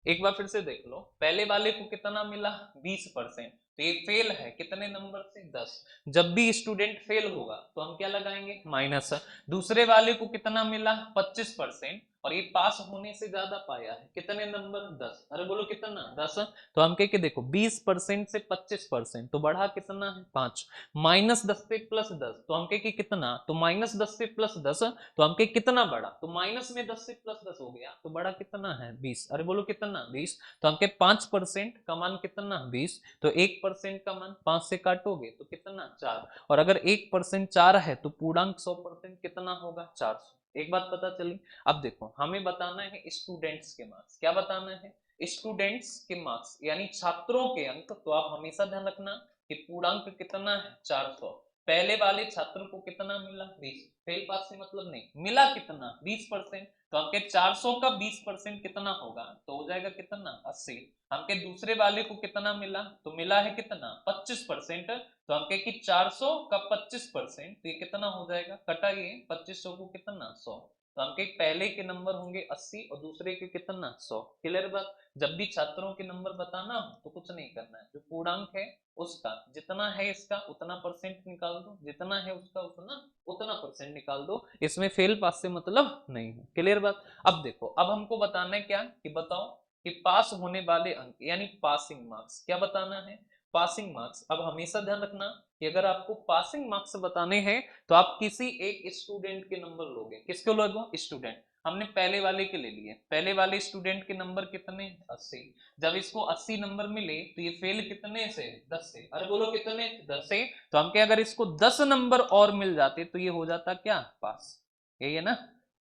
एक बार फिर से देख लो, पहले वाले को कितना मिला, 20%। तो ये फेल है कितने नंबर से, 10। जब भी स्टूडेंट फेल होगा तो हम क्या लगाएंगे, माइनस। दूसरे वाले को कितना मिला, 25%, और ये पास होने से ज्यादा पाया है, कितने नंबर, 10। अरे बोलो कितना, 10। तो हम कह के देखो 20% से 25%, तो बढ़ा कितना है, 5। -10 से +10, तो हम कह के कितना, तो -10 से +10, तो हम कह कितना बढ़ा, तो माइनस में 10 से +10 हो गया, तो बड़ा कितना है, 20। अरे बोलो कितना, 20। तो हमके 5% का मान कितना, 20। तो 1% का मान 5 से काटोगे तो कितना, 4। और अगर 1% 4 है तो पूर्णांक 100% कितना होगा, 400। एक बात पता चली। अब देखो हमें बताना है स्टूडेंट्स के मार्क्स। क्या बताना है, स्टूडेंट्स के मार्क्स यानी छात्रों के अंक। तो आप हमेशा ध्यान रखना कि पूर्णांक कितना है, 400। पहले वाले छात्र को कितना मिला, 20। फेल पास से मतलब नहीं, मिला कितना, 20%। तो हमके 400 का 20% कितना होगा, तो हो जाएगा कितना, 80। हमके दूसरे वाले को कितना मिला, तो मिला है कितना, 25%। तो हमके कि 400 का 25%, तो ये कितना हो जाएगा, कटाइए 2500 को कितना, 100। तो हमके पहले के नंबर होंगे 80 और दूसरे के कितना, 100। क्लियर बात। जब भी छात्रों के नंबर बताना हो तो कुछ नहीं करना है, जो पूर्णांक है उसका जितना है इसका उतना परसेंट निकाल दो, जितना है उसका उतना उतना परसेंट निकाल दो। इसमें फेल पास से मतलब नहीं है। क्लियर बात। अब देखो, अब हमको बताना है क्या, कि बताओ कि पास होने वाले अंक यानी पासिंग मार्क्स। क्या बताना है, पासिंग मार्क्स। अब हमेशा ध्यान रखना कि अगर आपको पासिंग मार्क्स बताने हैं तो आप किसी एक स्टूडेंट के नंबर लोगे। किसको लोगे? स्टूडेंट। हमने पहले वाले के ले लिए, पहले वाले स्टूडेंट के नंबर कितने? 80। जब इसको 80 नंबर मिले तो ये फेल कितने से? 10 से। अरे बोलो कितने? 10 से। तो हम क्या, अगर इसको 10 नंबर और मिल जाते तो ये हो जाता क्या? पास। यही है ना।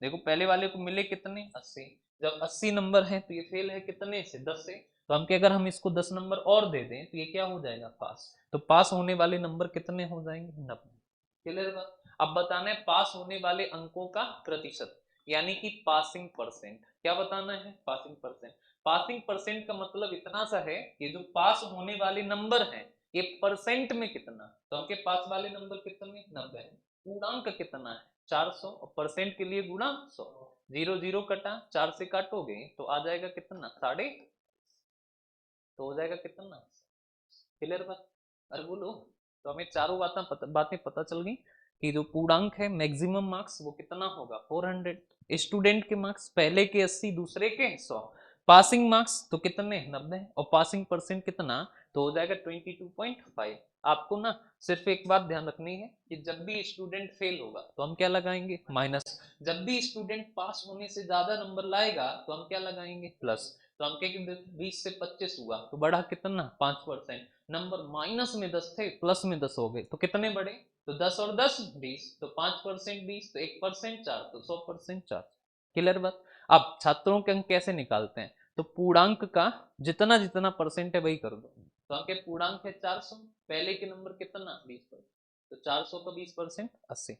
देखो पहले वाले को मिले कितने? 80। जब 80 नंबर है तो ये फेल है कितने से? 10 से। तो हम क्या, अगर हम इसको 10 नंबर और दे दें तो ये क्या हो जाएगा? पास। तो पास होने वाले नंबर कितने हो जाएंगे? 90। क्लियर बात। अब बताना है पास होने वाले अंकों का प्रतिशत, यानी कि पासिंग परसेंट। क्या बताना है? Passing percent. पासिंग परसेंट का मतलब इतना सा है कि जो पास होने वाले नंबर हैं ये परसेंट में कितना, तो हमके पास वाले नंबर कितने? 90 है। पूर्णांक कितना है? 400, और परसेंट के लिए गुणा 100। 0 0 कटा, 4 से काटोगे तो आ जाएगा कितना? साढ़े। तो हो जाएगा कितना? क्लियर बात। अरे बोलो। तो हमें चारों बातें पता चल गई कि जो पूर्णांक है मैक्सिमम मार्क्स वो कितना होगा? 400। स्टूडेंट के मार्क्स पहले के 80, दूसरे के 100। पासिंग मार्क्स तो कितने? 90। और पासिंग परसेंट कितना? तो हो जाएगा 22.5। आपको ना सिर्फ एक बात ध्यान रखनी है कि जब भी स्टूडेंट फेल होगा तो हम क्या लगाएंगे? माइनस। जब भी स्टूडेंट पास होने से ज्यादा नंबर लाएगा तो हम क्या लगाएंगे? प्लस। तो हम कहेंगे 20 से 25 हुआ तो बढ़ा कितना? 5%। नंबर माइनस में 10 थे, प्लस में 10 हो गए तो कितने बढ़े? तो 10 और 10 20। तो 5% 20, तो 1% 4, तो 100% 4। क्लियर बात। अब छात्रों के अंक कैसे निकालते हैं? तो पूर्णांक का जितना जितना परसेंट है वही कर दो। तो आपके पूर्णांक है 400, पहले के नंबर कितना? 20%। तो 400 का 20% 80।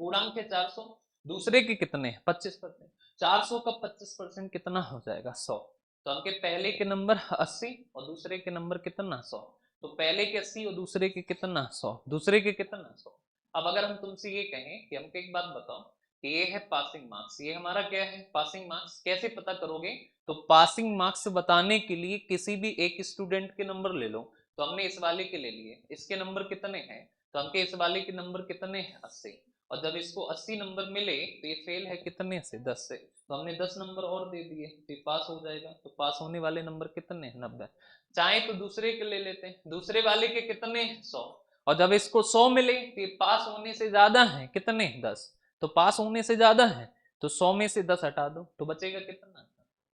पूर्णांक है 400, दूसरे के कितने? 25%। 400 का 25% कितना हो जाएगा? 100। तो आपके पहले के नंबर 80 और दूसरे के नंबर कितना? 100। तो पहले के 80 और दूसरे के कितना? 100। दूसरे के कितना? 100। अब अगर हम तुमसे ये कहें कि हमको एक बात बताओ कि ये है पासिंग मार्क्स, ये हमारा क्या है? Passing marks. कैसे पता करोगे? तो पासिंग मार्क्स बताने के लिए किसी भी एक स्टूडेंट के नंबर ले लो। तो हमने इस वाले के ले लिए, इसके नंबर कितने हैं? तो हमके इस वाले के नंबर कितने हैं? 80। और जब इसको 80 नंबर मिले तो ये फेल है कितने से? 10 से। तो हमने 10 नंबर और दे दिए तो ये पास हो जाएगा। तो पास होने वाले नंबर कितने? 90। चाहे तो दूसरे के ले लेते हैं, दूसरे वाले के कितने? 100। और जब इसको 100 मिले तो ये पास होने से ज्यादा है कितने? 10। तो पास होने से ज्यादा है तो 100 में से 10 हटा दो तो बचेगा कितना?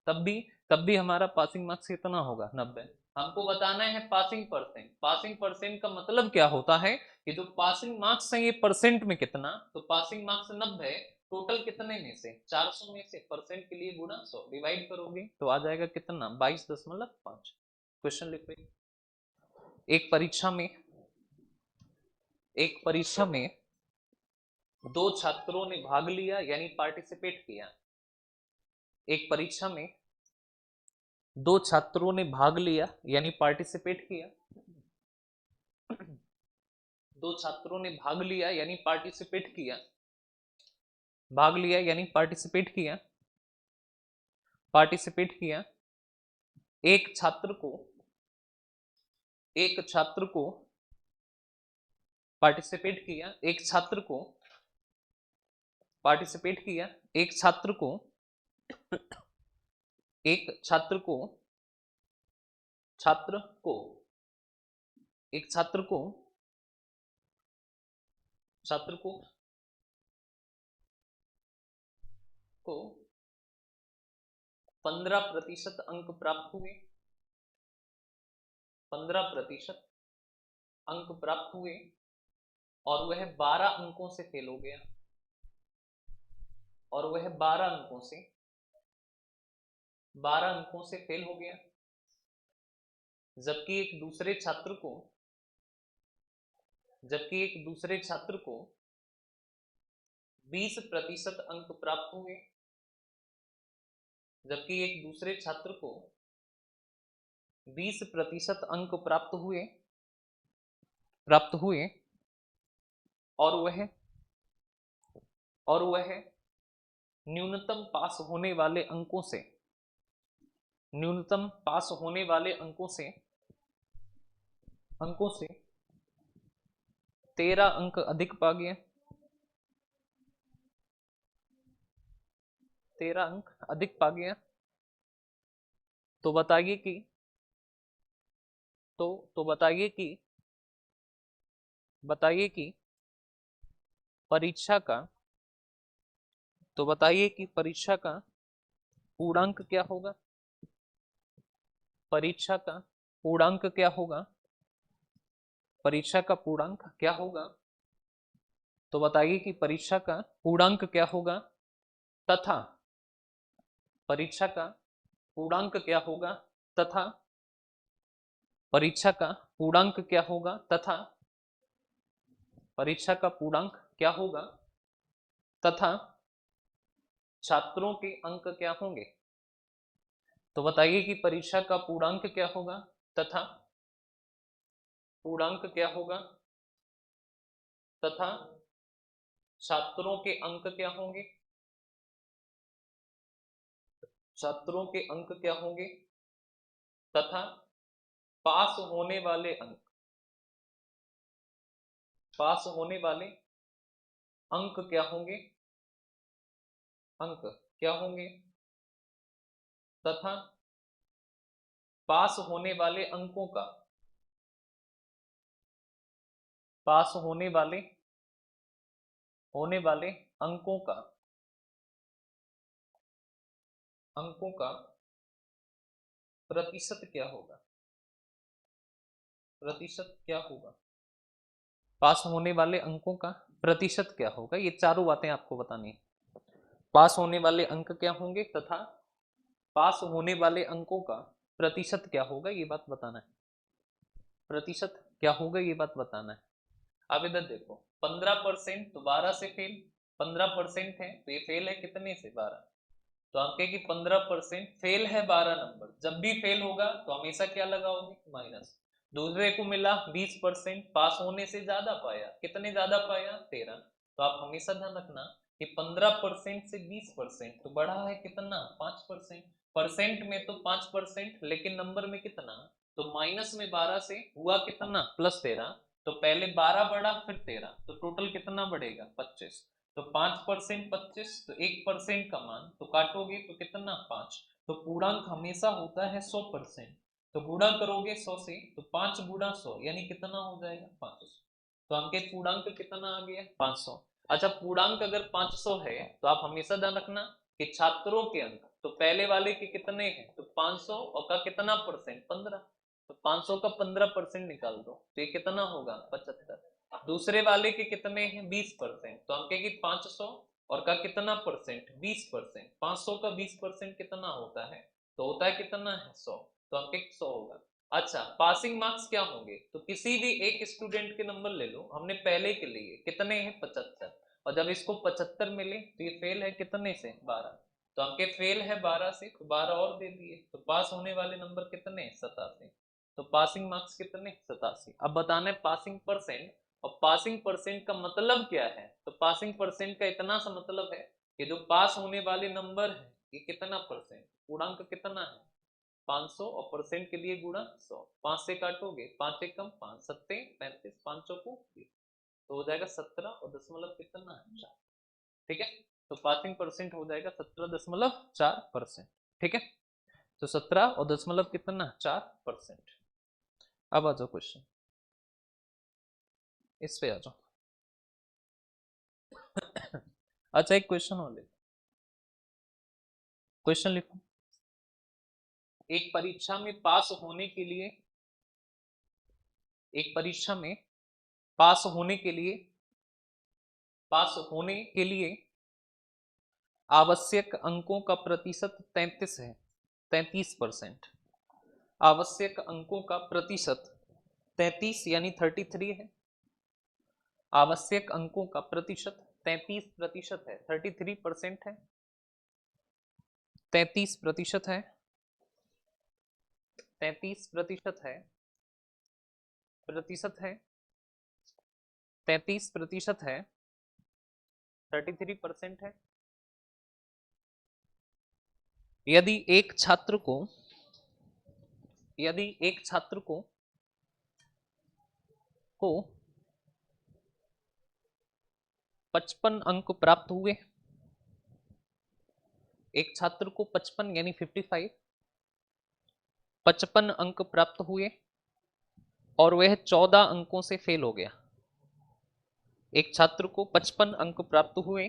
तब भी तब भी हमारा पासिंग मार्क्स कितना होगा? 90। हमको बताना है पासिंग परसेंट। पासिंग परसेंट का मतलब क्या होता है कि जो पासिंग मार्क्स है ये परसेंट में कितना, तो पासिंग मार्क्स 90 टोटल कितने में से? 400 में से परसेंट के लिए गुणा 100 डिवाइड करोगे तो आ जाएगा कितना? 22.5। क्वेश्चन लिखो। एक परीक्षा में एक परीक्षा में दो छात्रों ने भाग लिया यानी पार्टिसिपेट किया। एक परीक्षा में दो छात्रों ने भाग लिया यानी पार्टिसिपेट किया। दो छात्रों ने भाग लिया यानी पार्टिसिपेट किया। भाग लिया यानी पार्टिसिपेट किया। पार्टिसिपेट किया। एक छात्र को एक छात्र को पार्टिसिपेट किया। एक छात्र को पार्टिसिपेट किया। एक छात्र को एक छात्र को छात्र को एक छात्र को 15% अंक प्राप्त हुए। 15% अंक प्राप्त हुए और वह 12 अंकों से फेल हो गया। और वह 12 अंकों से फेल हो गया। जबकि एक दूसरे छात्र को जबकि एक दूसरे छात्र को 20% अंक प्राप्त हुए। जबकि एक दूसरे छात्र को 20% अंक प्राप्त हुए और वह न्यूनतम पास होने वाले अंकों से न्यूनतम पास होने वाले अंकों से 13 अंक अधिक पा गया। 13 अंक अधिक पा गया। तो बताइए कि तो बताइए कि परीक्षा का पूर्णांक क्या होगा? परीक्षा का पूर्णांक क्या होगा? परीक्षा का पूर्णांक क्या होगा? तो बताइए कि परीक्षा का पूर्णांक क्या होगा तथा परीक्षा का पूर्णांक क्या होगा तथा परीक्षा का पूर्णांक क्या होगा तथा परीक्षा का पूर्णांक क्या होगा तथा छात्रों के अंक क्या होंगे? तो बताइए कि परीक्षा का पूर्णांक क्या होगा तथा पूर्णांक क्या होगा तथा छात्रों के अंक क्या होंगे? छात्रों के अंक क्या होंगे तथा पास होने वाले अंक क्या होंगे? अंक क्या होंगे तथा पास होने वाले अंकों का पास होने वाले अंकों का प्रतिशत क्या होगा? प्रतिशत क्या होगा? पास होने वाले अंकों का प्रतिशत क्या होगा? ये चारों बातें आपको बतानी है। पास होने वाले अंक क्या होंगे तथा पास होने वाले अंकों का प्रतिशत क्या होगा, ये बात बताना है। प्रतिशत क्या होगा ये बात बताना है। अब इधर देखो 15% तो 12 से फेल, 15% है तो ये फेल है कितने से? 12। तो आप कहें कि 15% फेल है 12 नंबर। जब भी फेल होगा तो हमेशा क्या लगाओगे? माइनस। दूसरे को मिला 20%, पास होने से ज्यादा पाया। कितने ज्यादा पाया? 13। तो आप हमेशा ध्यान रखना कि 15% से 20% तो बढ़ा है कितना? 5%। परसेंट में तो 5%, लेकिन नंबर में कितना? तो माइनस में 12 से हुआ कितना? +13। तो पहले 12 बढ़ा फिर 13, तो टोटल कितना बढ़ेगा? 25। तो 5% 25, तो 1% का मान तो काटोगे तो कितना? 5। तो पूर्णांक हमेशा होता है 100%। तो गुणा करोगे 100 से, तो 5 गुणा 100 यानी कितना हो जाएगा? 500। तो हमके पूर्णांक कितना आ गया? 500। अच्छा, पूर्णांक अगर 500 है तो आप हमेशा ध्यान रखना कि छात्रों के अंक तो पहले वाले के कितने हैं? तो 500 और का कितना परसेंट? 15। तो 500 का 15% निकाल दो तो ये कितना होगा? 75। दूसरे वाले के कितने हैं? 20%। तो हम कहेंगे 500 और का कितना परसेंट? 20%। 500 का 20% कितना होता है? तो होता है कितना है? 100। तो हम कहेंगे 100 होगा। अच्छा, पासिंग मार्क्स क्या होंगे? तो किसी भी एक स्टूडेंट के नंबर ले लो, हमने पहले के लिए कितने हैं? 75। और जब इसको 75 मिले तो ये फेल है कितने से? 12। तो हमके फेल है 12 से, तो 12 और दे दिए, तो पास होने वाले नंबर कितने? 87। तो पासिंग मार्क्स कितने? 87। अब बताना है पासिंग परसेंट। और पासिंग परसेंट का मतलब क्या है? तो पासिंग परसेंट का इतना सा मतलब है कि जो पास होने वाले नंबर है ये कितना परसेंट, पूर्णांक कितना है? 500 और परसेंट के लिए गुणा 100। 5 से काटोगे 5 एक कम 5 सत्ते 35, 500 को 20, तो हो जाएगा 17 और दशमलव कितना है? 4। ठीक है, तो पासिंग परसेंट हो जाएगा 17.4%। ठीक है, तो 17 और दशमलव कितना? 4%। अब आ जाओ क्वेश्चन, इस पे आ जाओ। अच्छा, एक क्वेश्चन और ले, क्वेश्चन लिखो। एक परीक्षा में पास होने के लिए एक परीक्षा में पास होने के लिए आवश्यक अंकों का प्रतिशत 33 है। 33%। आवश्यक अंकों का प्रतिशत 33 यानी 33 है। आवश्यक अंकों का प्रतिशत 33% है, 33% है, 33% है, 33% है, प्रतिशत है, 33% है, 33% है। यदि एक छात्र को यदि एक छात्र को 55 अंक प्राप्त हुए, एक छात्र को 55 यानी 55 अंक प्राप्त हुए और वह 14 अंकों से फेल हो गया। एक छात्र को 55 अंक प्राप्त हुए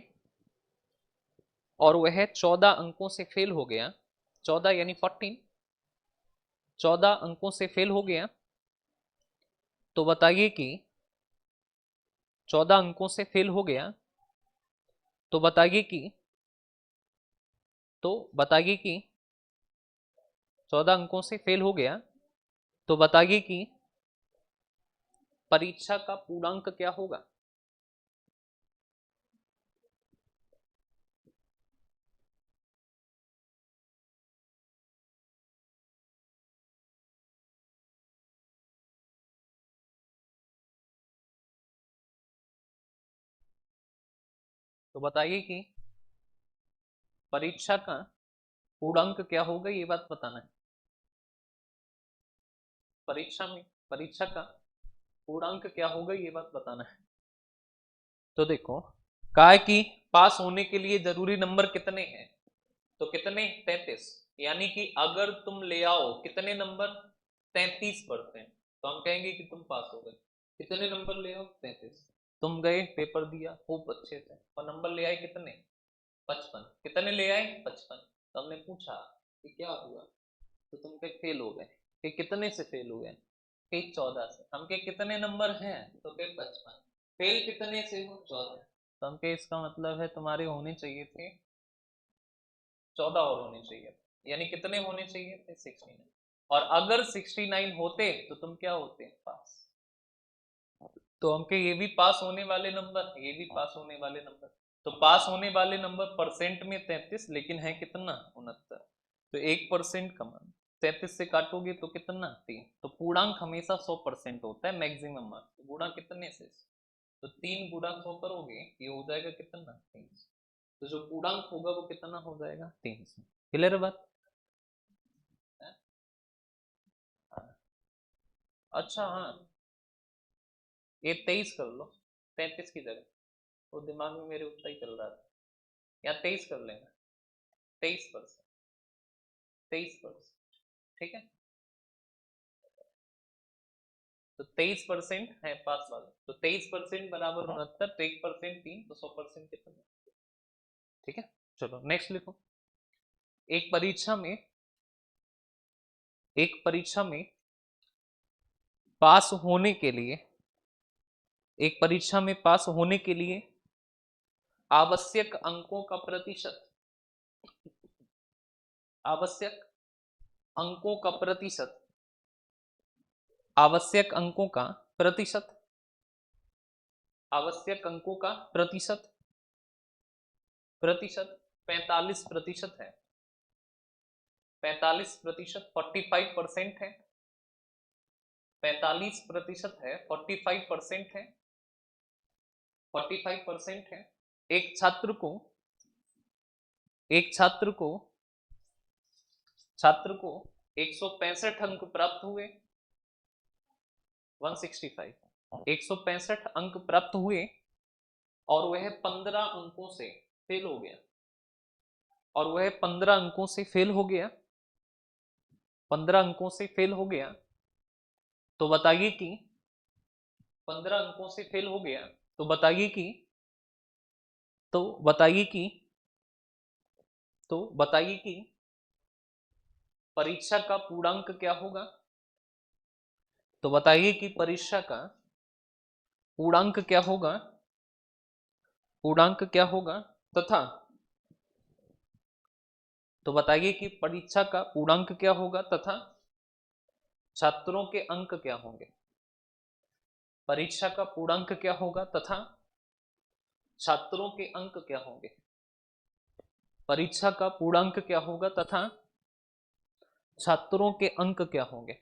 और वह 14 अंकों से फेल हो गया, 14 यानी 14, 14 अंकों से फेल हो गया। तो बताइए कि 14 अंकों से फेल हो गया, तो बताइए कि 14 अंकों से फेल हो गया, तो बताइए कि परीक्षा का पूर्णांक क्या होगा। तो बताइए कि परीक्षा का पूर्णांक क्या होगा, ये बात बताना है। परीक्षा का पूर्णांक क्या होगा, ये बात बताना है। तो देखो, कहा है कि पास होने के लिए जरूरी नंबर कितने हैं, तो कितने, 33। यानी कि अगर तुम ले आओ कितने नंबर, 33%, तो हम कहेंगे कि तुम पास हो गए। कितने नंबर ले आओ, 33। तुम गए, पेपर दिया खूब अच्छे से और नंबर ले आए कितने, 55। कितने ले आए, 55। तो हमने पूछा कि क्या हुआ, तो तुम कहे फेल हो गए। कि कितने से फेल हो गए, कि 14 से। हम के कितने नंबर हैं, तो के 55। फेल कितने से हो, 14। तो हम के इसका मतलब है तुम्हारे होने चाहिए थे 14 और होने चाहिए थे। यानी कितने होने चाहिए थे, 69। और अगर 69 होते तो तुम क्या होते, पास। तो हम के ये भी पास होने वाले नंबर, ये भी पास होने वाले नंबर। तो पास होने वाले नंबर परसेंट में 33, लेकिन है कितना, 69। तो 1% का मान 33 से काटोगे तो कितना, 3। तो पूर्णांक हमेशा 100% होता है मैक्सिमम मार्क। तो गुणा कितने से, तो 3 गुणा 100 करोगे, ये हो जाएगा कितना, 3। तो जो पूर्णांक होगा वो कितना हो जाएगा, 3 से। क्लियर बात है? हाँ। अच्छा हाँ, ये 23 कर लो 33 की जगह। वो दिमाग में मेरे उतना ही चल रहा था, या 23 कर लेना, 23%, 23%। ठीक है, तो 23% है पास वाले। तो 23% बराबर 69, तो 1% 3, तो 100% कितना। ठीक है, चलो नेक्स्ट लिखो। एक परीक्षा में एक परीक्षा में पास होने के लिए एक परीक्षा में पास होने के लिए आवश्यक अंकों का प्रतिशत, आवश्यक अंकों का प्रतिशत, आवश्यक अंकों का प्रतिशत, आवश्यक अंकों का प्रतिशत, प्रतिशत 45% है। 45%, 45% है। 45% है, 45% है, 45% है। एक छात्र को एक छात्र को 165 अंक प्राप्त हुए, 165, 165 अंक प्राप्त हुए और वह 15 अंकों से फेल हो गया, और वह 15 अंकों से फेल हो गया, 15 अंकों से फेल हो गया। तो बताइए कि 15 अंकों से फेल हो गया, तो बताइए कि तो बताइए कि बताइए कि परीक्षा का पूर्णांक क्या होगा। तो बताइए कि परीक्षा का पूर्णांक क्या होगा, पूर्णांक क्या होगा, तथा तो बताइए कि परीक्षा का पूर्णांक क्या होगा तथा छात्रों के अंक क्या होंगे। परीक्षा का पूर्णांक क्या होगा तथा छात्रों के अंक क्या होंगे। परीक्षा का पूर्णांक क्या होगा तथा छात्रों के अंक क्या होंगे।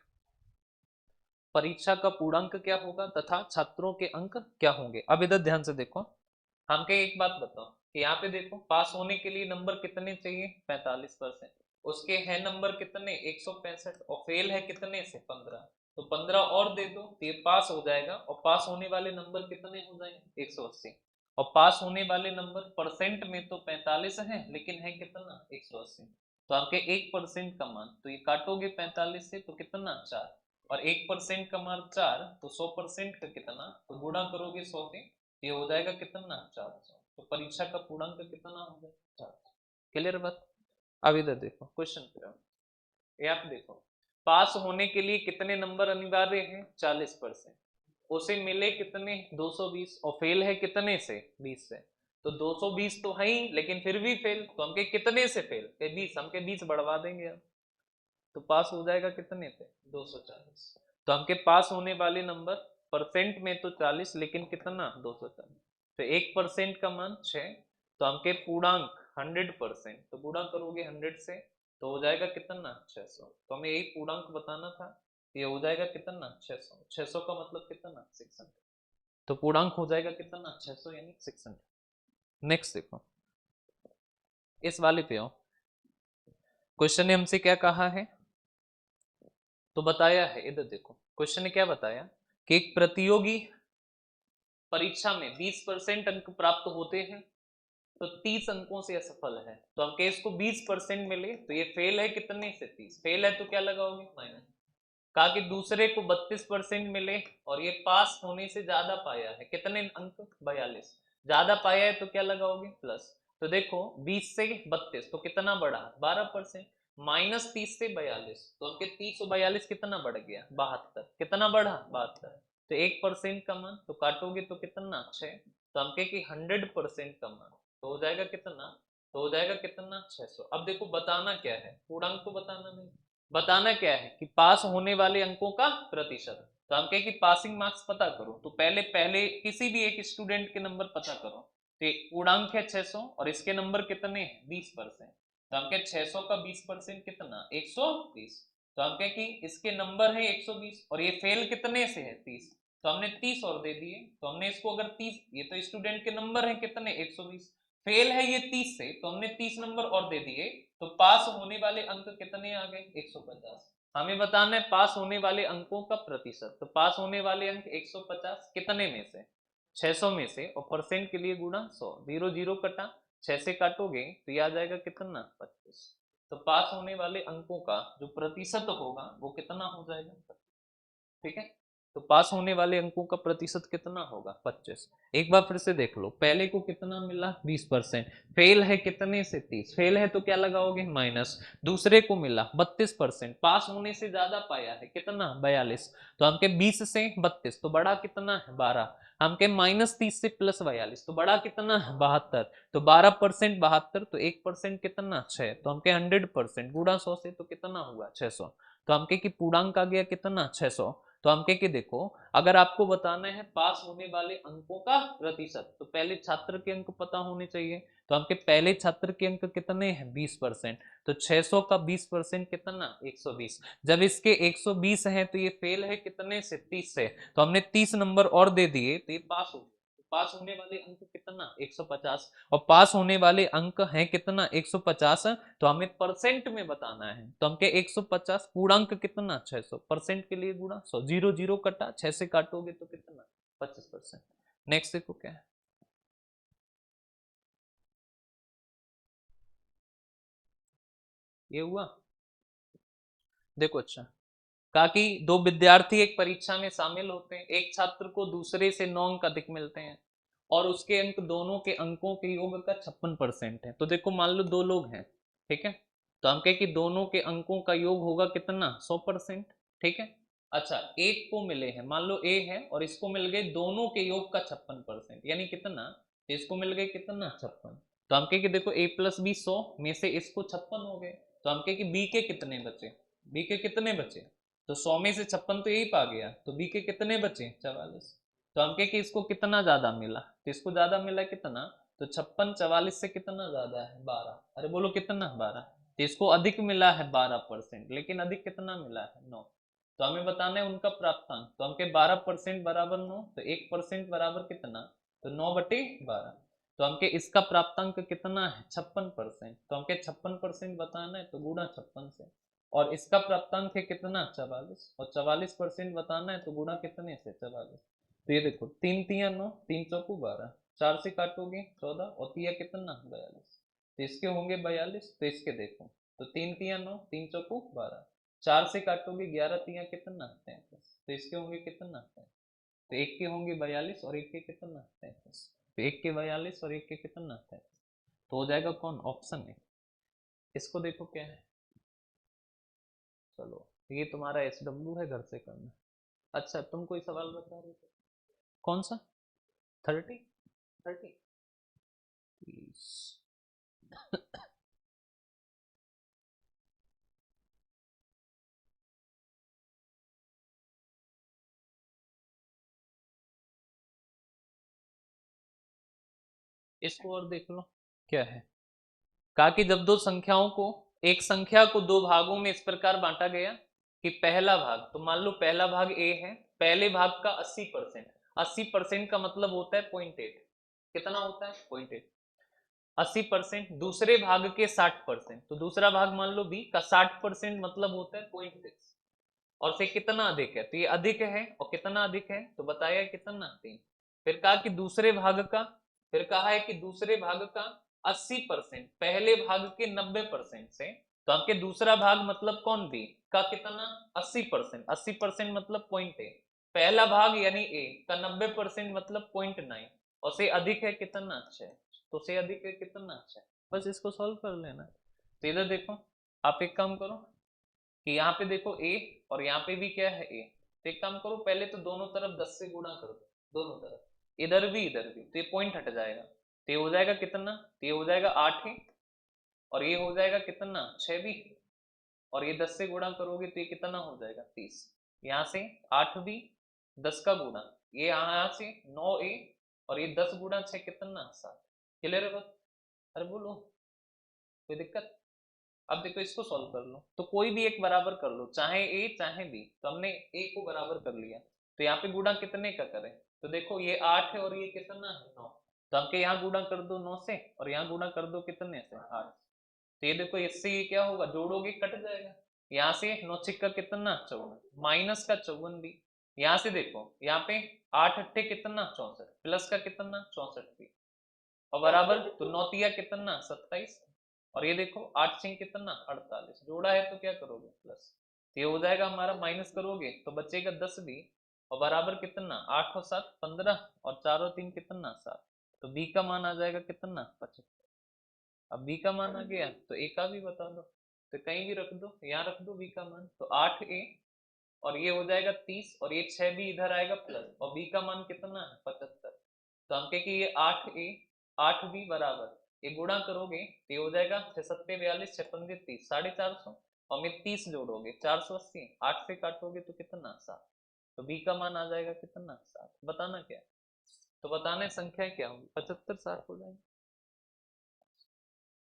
परीक्षा का पूर्णांक क्या होगा तथा छात्रों के अंक क्या होंगे। अब इधर ध्यान से देखो, हमके एक बात बताओ कि यहाँ पे देखो पास होने के लिए नंबर कितने चाहिए, 45%। उसके है नंबर कितने, 165, और फेल है कितने से, 15। तो 15 और दे दो तो ये पास हो जाएगा, और पास होने वाले नंबर कितने हो जाएंगे, 180। और पास होने वाले नंबर परसेंट में तो 45 है, लेकिन है कितना, 180। तो आपके 1% का मान, तो ये काटोगे 45 से तो कितना, 4। और 1% का मार्क 4, तो 100% का कितना, तो गुणा करोगे 100 से, ये हो जाएगा कितना 400। तो परीक्षा का पूर्णांक कितना होगा 400। क्लियर बात। अब इधर देखो क्वेश्चन पे, ये आप देखो, पास होने के लिए कितने नंबर अनिवार्य हैं 40%, उसे मिले कितने 220, और फेल है कितने से 20 से, तो 220 तो है ही लेकिन फिर भी फेल, तो हमके कितने से फेल, 20, हमके 20 बढ़वा देंगे अब, तो पास हो जाएगा कितने पे 240। तो हमके पास होने वाले नंबर परसेंट में तो 40, लेकिन कितना 240, तो 1% का मान 6, तो हमके पूर्णांक 100%, तो गुणा करोगे 100 से, तो हो जाएगा कितना 600, तो हमें यही पूर्णांक बताना था, ये हो जाएगा कितना 600, 600 का मतलब कितना 600, तो पूर्णांक हो जाएगा कितना 600 यानी 600। नेक्स्ट देखो, इस वाले पे आओ, क्वेश्चन ने हमसे क्या कहा है, तो बताया है, इधर देखो क्वेश्चन ने क्या बताया कि एक प्रतियोगी परीक्षा में 20% अंक प्राप्त होते हैं तो 30 अंकों से असफल है, तो हम केस को 20% मिले तो ये फेल है कितने से 30, फेल है तो क्या लगाओगे माइनस। कहा कि दूसरे को 32% मिले और ये पास होने से ज्यादा पाया है, कितने अंक 42, ज्यादा पाया है तो क्या लगाओगे प्लस, तो देखो 20 से 32 तो कितना बढ़ा 12%, माइनस 30 से 42, तो हमके 30 और 42 कितना बढ़ गया 72, कितना बढ़ा 72, तो 1% का मान, तो काटोगे तो कितना 6, तो हमके कि 100% का मान, तो हो जाएगा कितना, तो हो जाएगा कितना 600। अब देखो बताना क्या है, पूर्णांक तो बताना नहीं, बताना क्या है कि पास होने वाले अंकों का प्रतिशत, तो हम कहे कि पासिंग मार्क्स पता करो, तो पहले पहले किसी भी एक स्टूडेंट के नंबर पता करो, तो पूर्णांक है 600 और इसके नंबर कितने हैं 20%, तो हम कहे 600 का 20% कितना 120, तो हम कहे कि इसके नंबर है 120 और ये फेल कितने से है 30, तो हमने 30 और दे दिए, तो हमने इसको अगर 30, ये तो स्टूडेंट के नंबर है कितने 120, फेल है ये 30 से, तो हमने 30 नंबर और दे दिए, तो पास होने वाले अंक कितने आ गए 150। हमें बताना है पास होने वाले अंकों का प्रतिशत, तो पास होने वाले अंक 150 कितने में से 600 में से, और परसेंट के लिए गुणा 100, 0 0 कटा, 6 से काटोगे तो ये आ जाएगा कितना 25, तो पास होने वाले अंकों का जो प्रतिशत होगा वो कितना हो जाएगा, ठीक है। तो पास होने वाले अंकों का प्रतिशत कितना होगा 25। एक बार फिर से देख लो, पहले को कितना मिला 20%, फेल है कितने से 30, फेल है तो क्या लगाओगे माइनस, दूसरे को मिला 32%, पास होने से ज्यादा पाया है कितना 42, तो हमके 20 से 32 तो बड़ा कितना है 12, हमके माइनस 30 से प्लस 42 तो बड़ा कितना है 72, तो 12% 72, तो 1% कितना 6, तो हमके 100% गुणा 100 से तो कितना हुआ 600, तो हमके कि पूर्णांक आ गया कितना 600। तो हमके कि देखो अगर आपको बताना है पास होने वाले अंकों का प्रतिशत, तो पहले छात्र के अंक पता होने चाहिए, तो हमके पहले छात्र के अंक कितने हैं 20%, तो 600 का 20% कितना 120, जब इसके 120 हैं तो ये फेल है कितने से 30 से, तो हमने 30 नंबर और दे दिए तो ये पास हो, पास होने वाले अंक कितना 150, और पास होने वाले अंक हैं कितना 150, तो हमें परसेंट में बताना है, तो हमके 150 पूर्णांक कितना 600, परसेंट के लिए गुणा 100, 0 0 कटा, 6 से काटोगे तो कितना 25%। नेक्स्ट देखो क्या है, ये हुआ, देखो अच्छा, कहा कि दो विद्यार्थी एक परीक्षा में शामिल होते हैं, एक छात्र को दूसरे से 9 अंक अधिक मिलते हैं और उसके अंक दोनों के अंकों के योग का 56% है, तो देखो मान लो दो लोग हैं, ठीक है, तो हम कहें कि दोनों के अंकों का योग होगा कितना 100%, ठीक है। अच्छा एक को मिले हैं, मान लो ए है और इसको मिल गए दोनों के योग का 56%, यानी कितना, इसको मिल गए कितना 56, तो हम कहें कि देखो a प्लस बी 100 में से इसको 56 हो गए, तो हम कहें कि बी के कितने बचे, बी के कितने बचे, तो 100 में से 56 तो यही पा गया, तो बी के कितने बचे 44, तो हम कहें कि इसको कितना ज्यादा मिला, तो इसको ज्यादा मिला कितना, तो 56 44 से कितना ज्यादा है 12, अरे बोलो कितना 12, तो इसको अधिक मिला है 12%, लेकिन अधिक कितना मिला है 9, तो हमें बताना है उनका प्राप्तांक, तो हमके 12% बराबर 9, तो 1% बराबर कितना, तो 9/12, तो हमके इसका प्राप्तांक कितना है 56%, तो हमके 56% बताना है तो गुणा 56 से, और इसका प्राप्तांक है कितना 44, और 44% बताना है तो गुणा कितने से 44, तो ये देखो 3 तिया 9, 3 चौकू 12, 4 से काटोगे 14 और तिया कितना 42, तो इसके होंगे 42, तो इसके देखो तो 3 तिया 9, 3 चौकू 12, 4 से काटोगे 11 तिया कितना 33, तो इसके होंगे कितना 33, तो एक के होंगे 42 और एक के कितना 33, तो एक के 42 और एक के कितना 33, तो हो जाएगा कौन, ऑप्शन है। इसको देखो क्या है, चलो ये तुम्हारा SW है, घर से करना। अच्छा तुम कोई सवाल बता रहे थे, कौन सा, 30, 30, 30। इसको और देख लो क्या है, कहा कि जब दो संख्याओं को, एक संख्या को दो भागों में इस प्रकार बांटा गया कि पहला भाग, तो मान लो पहला भाग ए है, पहले भाग का 80%, 80% का मतलब होता है 0.8, कितना होता है 0.8, 80%, दूसरे भाग के 60%, तो दूसरा भाग मान लो बी का 60% मतलब होता है 0.6, और से कितना अधिक है, तो ये अधिक है, और कितना अधिक है तो बताया कितना 3। फिर कहा कि दूसरे भाग का, फिर कहा है कि दूसरे भाग का 80% पहले भाग के 90% से, तो आपके दूसरा भाग मतलब कौन, बी का कितना 80%, 80% मतलब 0.8, पहला भाग यानी ए का 90% मतलब 0.9, और से अधिक है कितना 6, तो से अधिक है कितना 6, बस इसको सॉल्व कर लेना। तो इधर देखो, आप एक काम करो कि यहाँ पे देखो ए, और यहाँ पे भी क्या है ए, तो एक काम करो पहले तो दोनों तरफ 10 से गुणा कर दो, दोनों तरफ, इधर भी, तो ये पॉइंट हट जाएगा, तो ये हो जाएगा कितना, तो ये हो जाएगा 8 ही, और ये हो जाएगा कितना 6 भी, और ये 10 से गुणा करोगे तो ये कितना हो जाएगा 30, यहाँ से 8 भी 10 का गुणा, ये यहाँ से 9 ए, और ये 10 गुणा 6 कितना 7, क्लियर है बस, अरे बोलो कोई दिक्कत। अब देखो इसको सॉल्व कर लो, तो कोई भी एक बराबर कर लो, चाहे ए चाहे बी, तो हमने ए को बराबर कर लिया, तो यहाँ पे गुणा कितने का करें, तो देखो ये 8 है और ये कितना है 9, तो हमके यहाँ गुणा कर दो 9 से, और यहाँ गुणा कर दो कितने से 8, तो ये देखो इससे ये क्या होगा, जोड़ोगे कट जाएगा, यहाँ से 9 छिक्का कितना 54, माइनस का 54 भी, यहाँ से देखो यहाँ पे 8 अट्ठे कितना 64, प्लस का कितना 64 भी, और बराबर, तो 9 तिया कितना 27, और ये देखो 8 सिंह कितना 48, जोड़ा है तो क्या करोगे प्लस, तो ये हो जाएगा हमारा, माइनस करोगे तो बचेगा 10 भी, और बराबर कितना 8 और 7 15, और 4 और 3 कितना 7, तो बी का मान आ जाएगा कितना 75। अब बी का मान आ गया तो ए का भी बता दो, तो कहीं भी रख दो, यहाँ रख दो बी का मान, तो 8 ए, और ये हो जाएगा 30, और ये 6 भी इधर आएगा प्लस, और बी का मान कितना है 75, तो हम कहें कि ये 8 ए 8 बी बराबर, ये गुणा करोगे तो ये हो जाएगा 6 सत्ते 42 6 पंजे 30 450, और में 30 जोड़ोगे 480, 8 से काटोगे तो कितना 7, तो बी का मान आ जाएगा कितना 7, बताना क्या है? तो बताने संख्या क्या होगी 75 60 हो जाएंगे।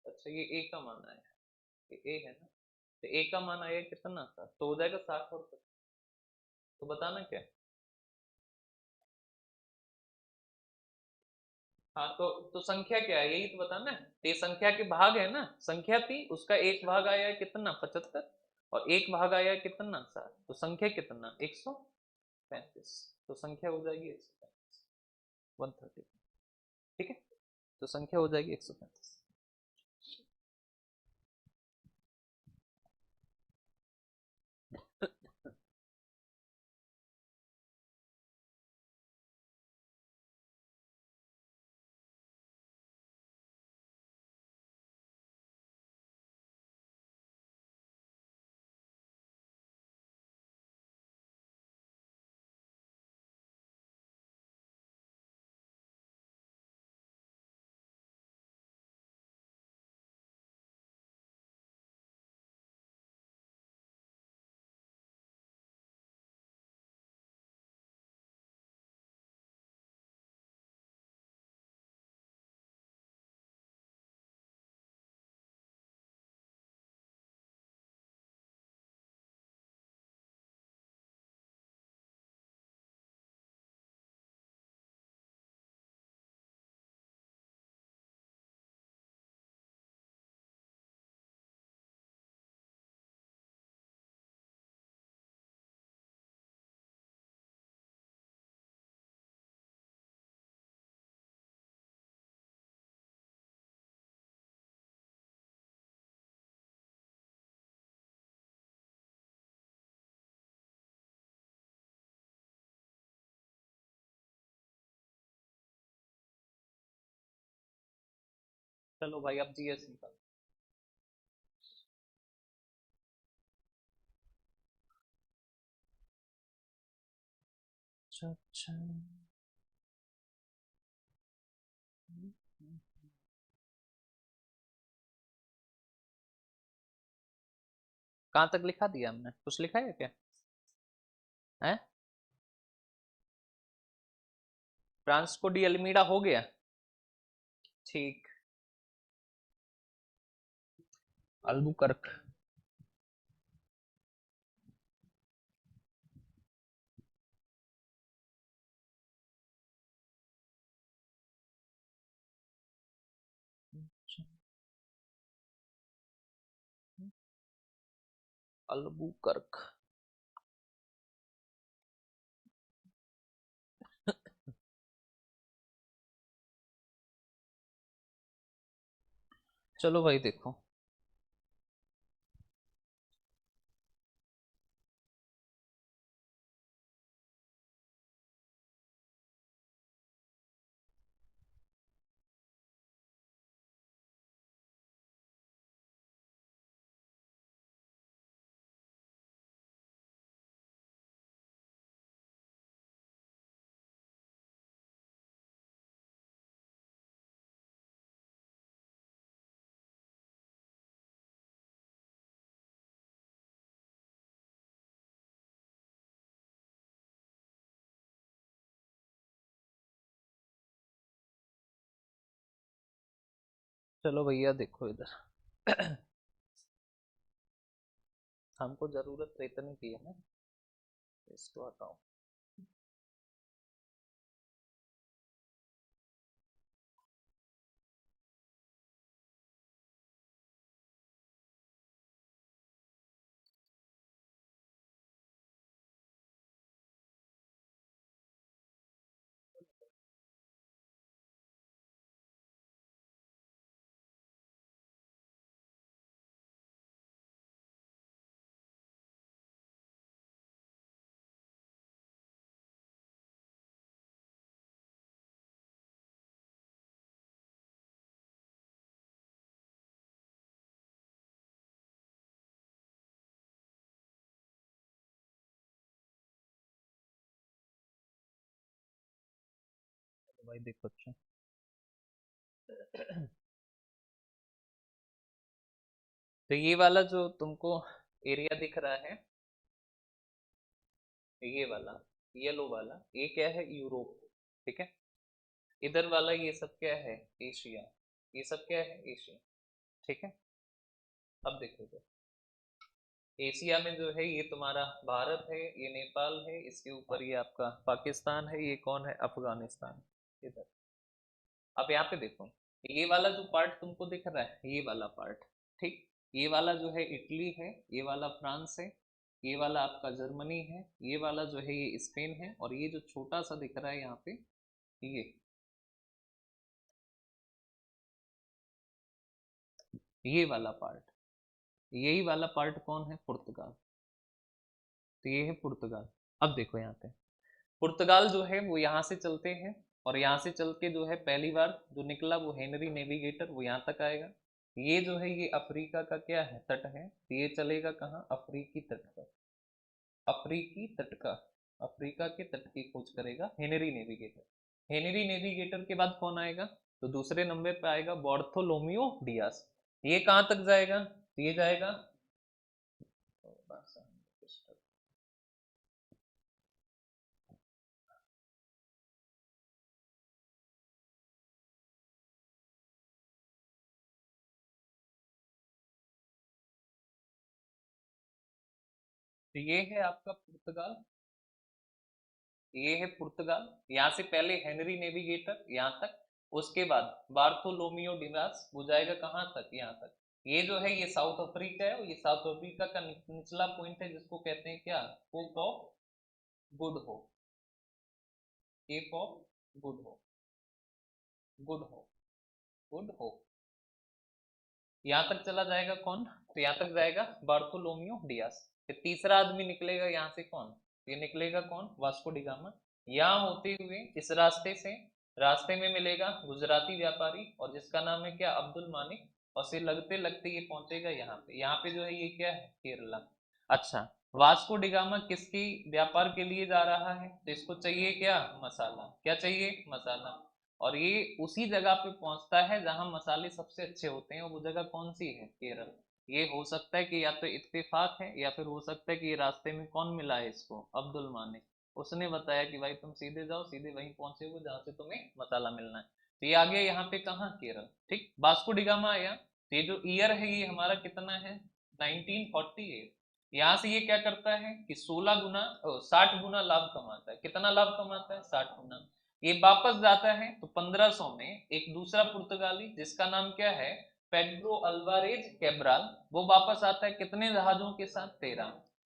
अच्छा ये ए का मान आया, ये ए है ना, तो ए का मान आया कितना 7, तो हो जाएगा 60 और 50, तो बताना क्या है? हाँ तो संख्या क्या है यही तो बताना है, तो ये संख्या के भाग है ना, संख्या थी उसका एक भाग आया है कितना 75, और एक भाग आया है कितना 60, तो संख्या कितना 135, तो संख्या हो जाएगी 135, 130, ठीक है, तो संख्या हो जाएगी 135। चलो भाई अब जीएस निकाल। अच्छा अच्छा। कहाँ तक लिखा दिया हमने, कुछ लिखा है क्या? है फ्रांसिस्को डी अल्मीडा हो गया। ठीक। अल्बुकर्क। अल्बुकर्क। चलो भाई देखो, चलो भैया देखो इधर। हमको जरूरत तो इतनी की है ना, इसको हटाओ। तो भाई देखो अच्छा। तो ये वाला जो तुमको एरिया दिख रहा है, ये वाला येलो वाला, ये क्या है? यूरोप। ठीक है। इधर वाला ये सब क्या है? एशिया। ये सब क्या है? एशिया। ठीक है। अब देखो इधर, एशिया में जो है ये तुम्हारा भारत है, ये नेपाल है, इसके ऊपर ये आपका पाकिस्तान है, ये कौन है? अफगानिस्तान। इधर अब यहाँ पे देखो, ये वाला जो पार्ट तुमको दिख रहा है, ये वाला पार्ट, ठीक, ये वाला जो है इटली है, ये वाला फ्रांस है, ये वाला आपका जर्मनी है, ये वाला जो है ये स्पेन है, और ये जो छोटा सा दिख रहा है यहाँ पे, ये वाला पार्ट, यही वाला पार्ट कौन है? पुर्तगाल। तो ये है पुर्तगाल। अब देखो यहाँ पे, पुर्तगाल जो है वो यहाँ से चलते हैं, और यहाँ से चल के जो है पहली बार जो निकला वो हेनरी नेविगेटर, वो यहाँ तक आएगा। ये जो है ये अफ्रीका का क्या है? तट है। तो ये चलेगा कहाँ? अफ्रीकी तट पर। अफ्रीकी तट का, अफ्रीका के तट की खोज करेगा हेनरी नेविगेटर। हेनरी नेविगेटर के बाद कौन आएगा? तो दूसरे नंबर पे आएगा बार्थोलोमियो डियास। ये कहाँ तक जाएगा? तो ये जाएगा, तो ये है आपका पुर्तगाल, ये है पुर्तगाल। यहाँ से पहले हेनरी नेविगेटर यहाँ तक, उसके बाद बार्थोलोमियो डिमास, वो जाएगा कहाँ तक? यहाँ तक। ये जो है ये साउथ अफ्रीका है, और ये साउथ अफ्रीका का निचला पॉइंट है, जिसको कहते हैं क्या? Cape of Good Hope. Cape of Good Hope, Good Hope, Good Hope. यहाँ तक चला जाएगा कौन? तो यहाँ तक जाएगा बार्थोलोमियो डियास। फिर तीसरा आदमी निकलेगा यहाँ से, कौन? ये निकलेगा कौन? Vasco D gamma. यहाँ होते हुए इस रास्ते से रास्ते में मिलेगा गुजराती व्यापारी और जिसका नाम है क्या, अब्दुल मानिक, और से लगते लगते ये पहुंचेगा यहाँ पे जो है ये क्या है, केरला। अच्छा, वास्को डिगामा किसकी व्यापार के लिए जा रहा है, तो इसको चाहिए क्या, मसाला, क्या चाहिए, मसाला। और ये उसी जगह पे पहुंचता है जहां मसाले सबसे अच्छे होते हैं, और वो जगह कौन सी है, केरल। ये हो सकता है कि या तो इत्तेफाक है या फिर हो सकता है कि ये रास्ते में कौन मिला है इसको, अब्दुल मानिक। उसने बताया कि भाई तुम सीधे जाओ, सीधे वहीं पहुंचे हो जहां से तुम्हें मसाला मिलना है। तो ये आ गया यहाँ पे कहाँ, केरल। ठीक, वास्को डिगामा आया। तो ये जो ईयर है ये हमारा कितना है, 1948। यहाँ से ये क्या करता है कि 60 गुना लाभ कमाता है। कितना लाभ कमाता है, 60 गुना। ये वापस जाता है तो 1500 में एक दूसरा पुर्तगाली जिसका नाम क्या है, पेड्रो अल्वारेज कैब्राल, वो वापस आता है कितने जहाजों के साथ,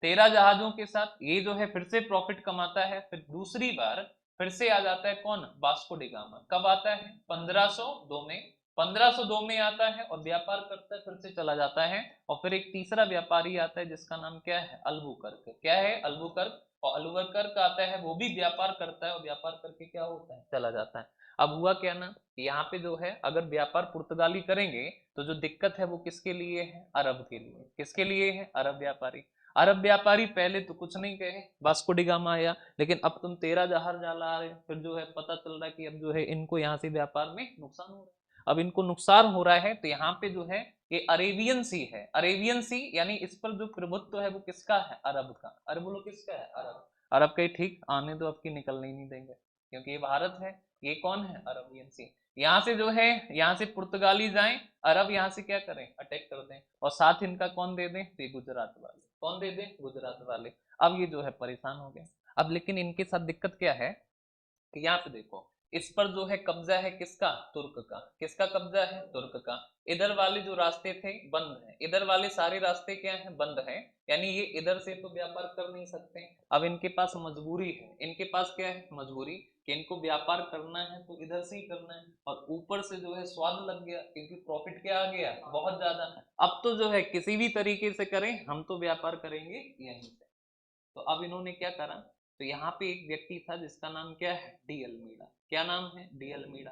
13 जहाजों के साथ। ये जो है फिर से प्रॉफिट कमाता है, फिर दूसरी बार फिर से आ जाता है कौन, वास्को डिगामा। कब आता है, 1502 में। 1502 में आता है और व्यापार करता है, फिर से चला जाता है। और फिर एक तीसरा व्यापारी आता है जिसका नाम क्या है, अल्बुकर्क। क्या है, अल्बुकर्क। और अल्बुकर्क आता है, वो भी व्यापार करता है और व्यापार करके क्या होता है, चला जाता है। अब हुआ क्या ना, यहाँ पे जो है अगर व्यापार पुर्तगाली करेंगे तो जो दिक्कत है वो किसके लिए है, अरब के लिए। किसके लिए है, अरब व्यापारी। अरब व्यापारी पहले तो कुछ नहीं कहे, वास्को डिगामा आया, लेकिन अब तुम 13 जहाज ला रहे हो, फिर जो है पता चल रहा है कि अब जो है इनको यहाँ से व्यापार में नुकसान हो रहा है। अब इनको नुकसान हो रहा है तो यहाँ पे जो है ये अरेबियन सी है। अरेबियन सी यानी इस पर जो प्रभुत्व है वो किसका है, अरब का। अरब बोलो किसका है, अरब। अरब का ही, ठीक, आने दो, आपकी निकलने ही नहीं देंगे क्योंकि ये भारत है। ये कौन है, अरबियन सी। यहाँ से जो है, यहाँ से पुर्तगाली जाएं, अरब यहाँ से क्या करें, अटैक कर दें, और साथ इनका कौन दे दें, तो ये गुजरात वाले। कौन दे दें, गुजरात वाले। अब ये जो है परेशान हो गए। अब लेकिन इनके साथ दिक्कत क्या है कि यहाँ पे देखो, इस पर जो है कब्जा है किसका, तुर्क का। किसका कब्जा है, तुर्क का। इधर वाले जो रास्ते थे बंद हैं, इधर वाले सारे रास्ते क्या हैं, बंद हैं। यानी ये इधर से तो व्यापार कर नहीं सकते। अब इनके पास मजबूरी है, इनके पास क्या है, मजबूरी, कि इनको व्यापार करना है तो इधर से ही करना है। और ऊपर से जो है स्वाद लग गया क्योंकि प्रॉफिट क्या आ गया, बहुत ज्यादा। अब तो जो है किसी भी तरीके से करें, हम तो व्यापार करेंगे यहीं से। तो अब इन्होंने क्या करा, तो यहाँ पे एक व्यक्ति था जिसका नाम क्या है, डी अल्मीडा। क्या नाम है, डी अल्मीडा।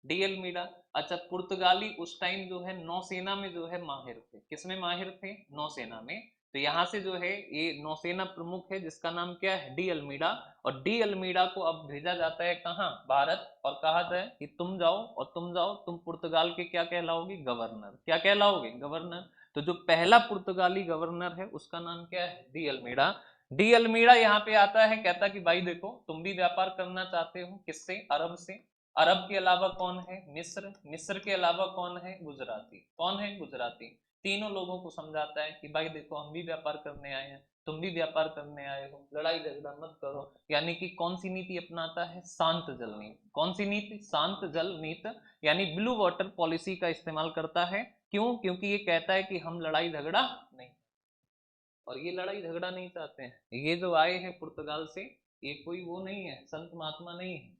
De Almeida. अच्छा, पुर्तगाली उस टाइम जो है नौसेना में जो है माहिर थे। किसमें माहिर थे, नौसेना में। तो यहाँ से जो है ये नौसेना प्रमुख है जिसका नाम क्या है, डी अल्मीडा। और डी अल्मीडा को अब भेजा जाता है कहाँ, भारत, और कहा जाए कि तुम जाओ, और तुम जाओ, तुम पुर्तगाल के क्या कहलाओगे, गवर्नर। क्या कहलाओगे, गवर्नर। तो जो पहला पुर्तगाली गवर्नर है उसका नाम क्या है, डी अल्मीडा। डी अल्मीड़ा यहाँ पे आता है, कहता कि भाई देखो तुम भी व्यापार करना चाहते हो, किससे, अरब से। अरब के अलावा कौन है, मिस्र। मिस्र के अलावा कौन है, गुजराती। कौन है, गुजराती। तीनों लोगों को समझाता है कि भाई देखो हम भी व्यापार करने आए हैं, तुम भी व्यापार करने आए हो, लड़ाई झगड़ा मत करो। यानी कि कौन सी नीति अपनाता है, शांत जल नीति। कौन सी नीति, शांत जल नीति, यानी ब्लू वाटर पॉलिसी का इस्तेमाल करता है। क्यों, क्योंकि ये कहता है कि हम लड़ाई झगड़ा नहीं, और ये लड़ाई झगड़ा नहीं चाहते हैं। ये जो आए हैं पुर्तगाल से, ये कोई वो नहीं है, संत महात्मा नहीं है।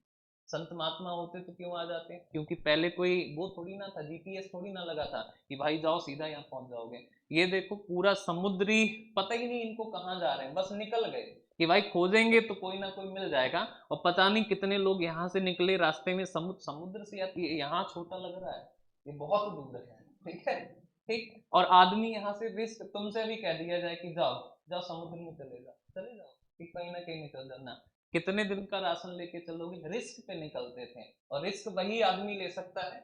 संत महात्मा होते तो क्यों आ जाते हैं, क्योंकि पहले कोई वो थोड़ी ना था, जीपीएस थोड़ी ना लगा था कि भाई जाओ सीधा यहाँ पहुंच जाओगे। ये देखो पूरा समुद्री, पता ही नहीं इनको कहाँ जा रहे हैं, बस निकल गए कि भाई खोजेंगे तो कोई ना कोई मिल जाएगा। और पता नहीं कितने लोग यहाँ से निकले, रास्ते में समुद्र, समुद्र से आती है, यहाँ छोटा लग रहा है, ये बहुत दूर है, ठीक है। ठीक, और आदमी यहाँ से रिस्क, तुमसे भी कह दिया जाए कि जाओ, जाओ समुद्र में चले जाओ, चले जाओ, कि कहीं ना कहीं निकल जाना। कितने दिन का राशन लेके चलोगे, रिस्क पे निकलते थे। और रिस्क वही आदमी ले सकता है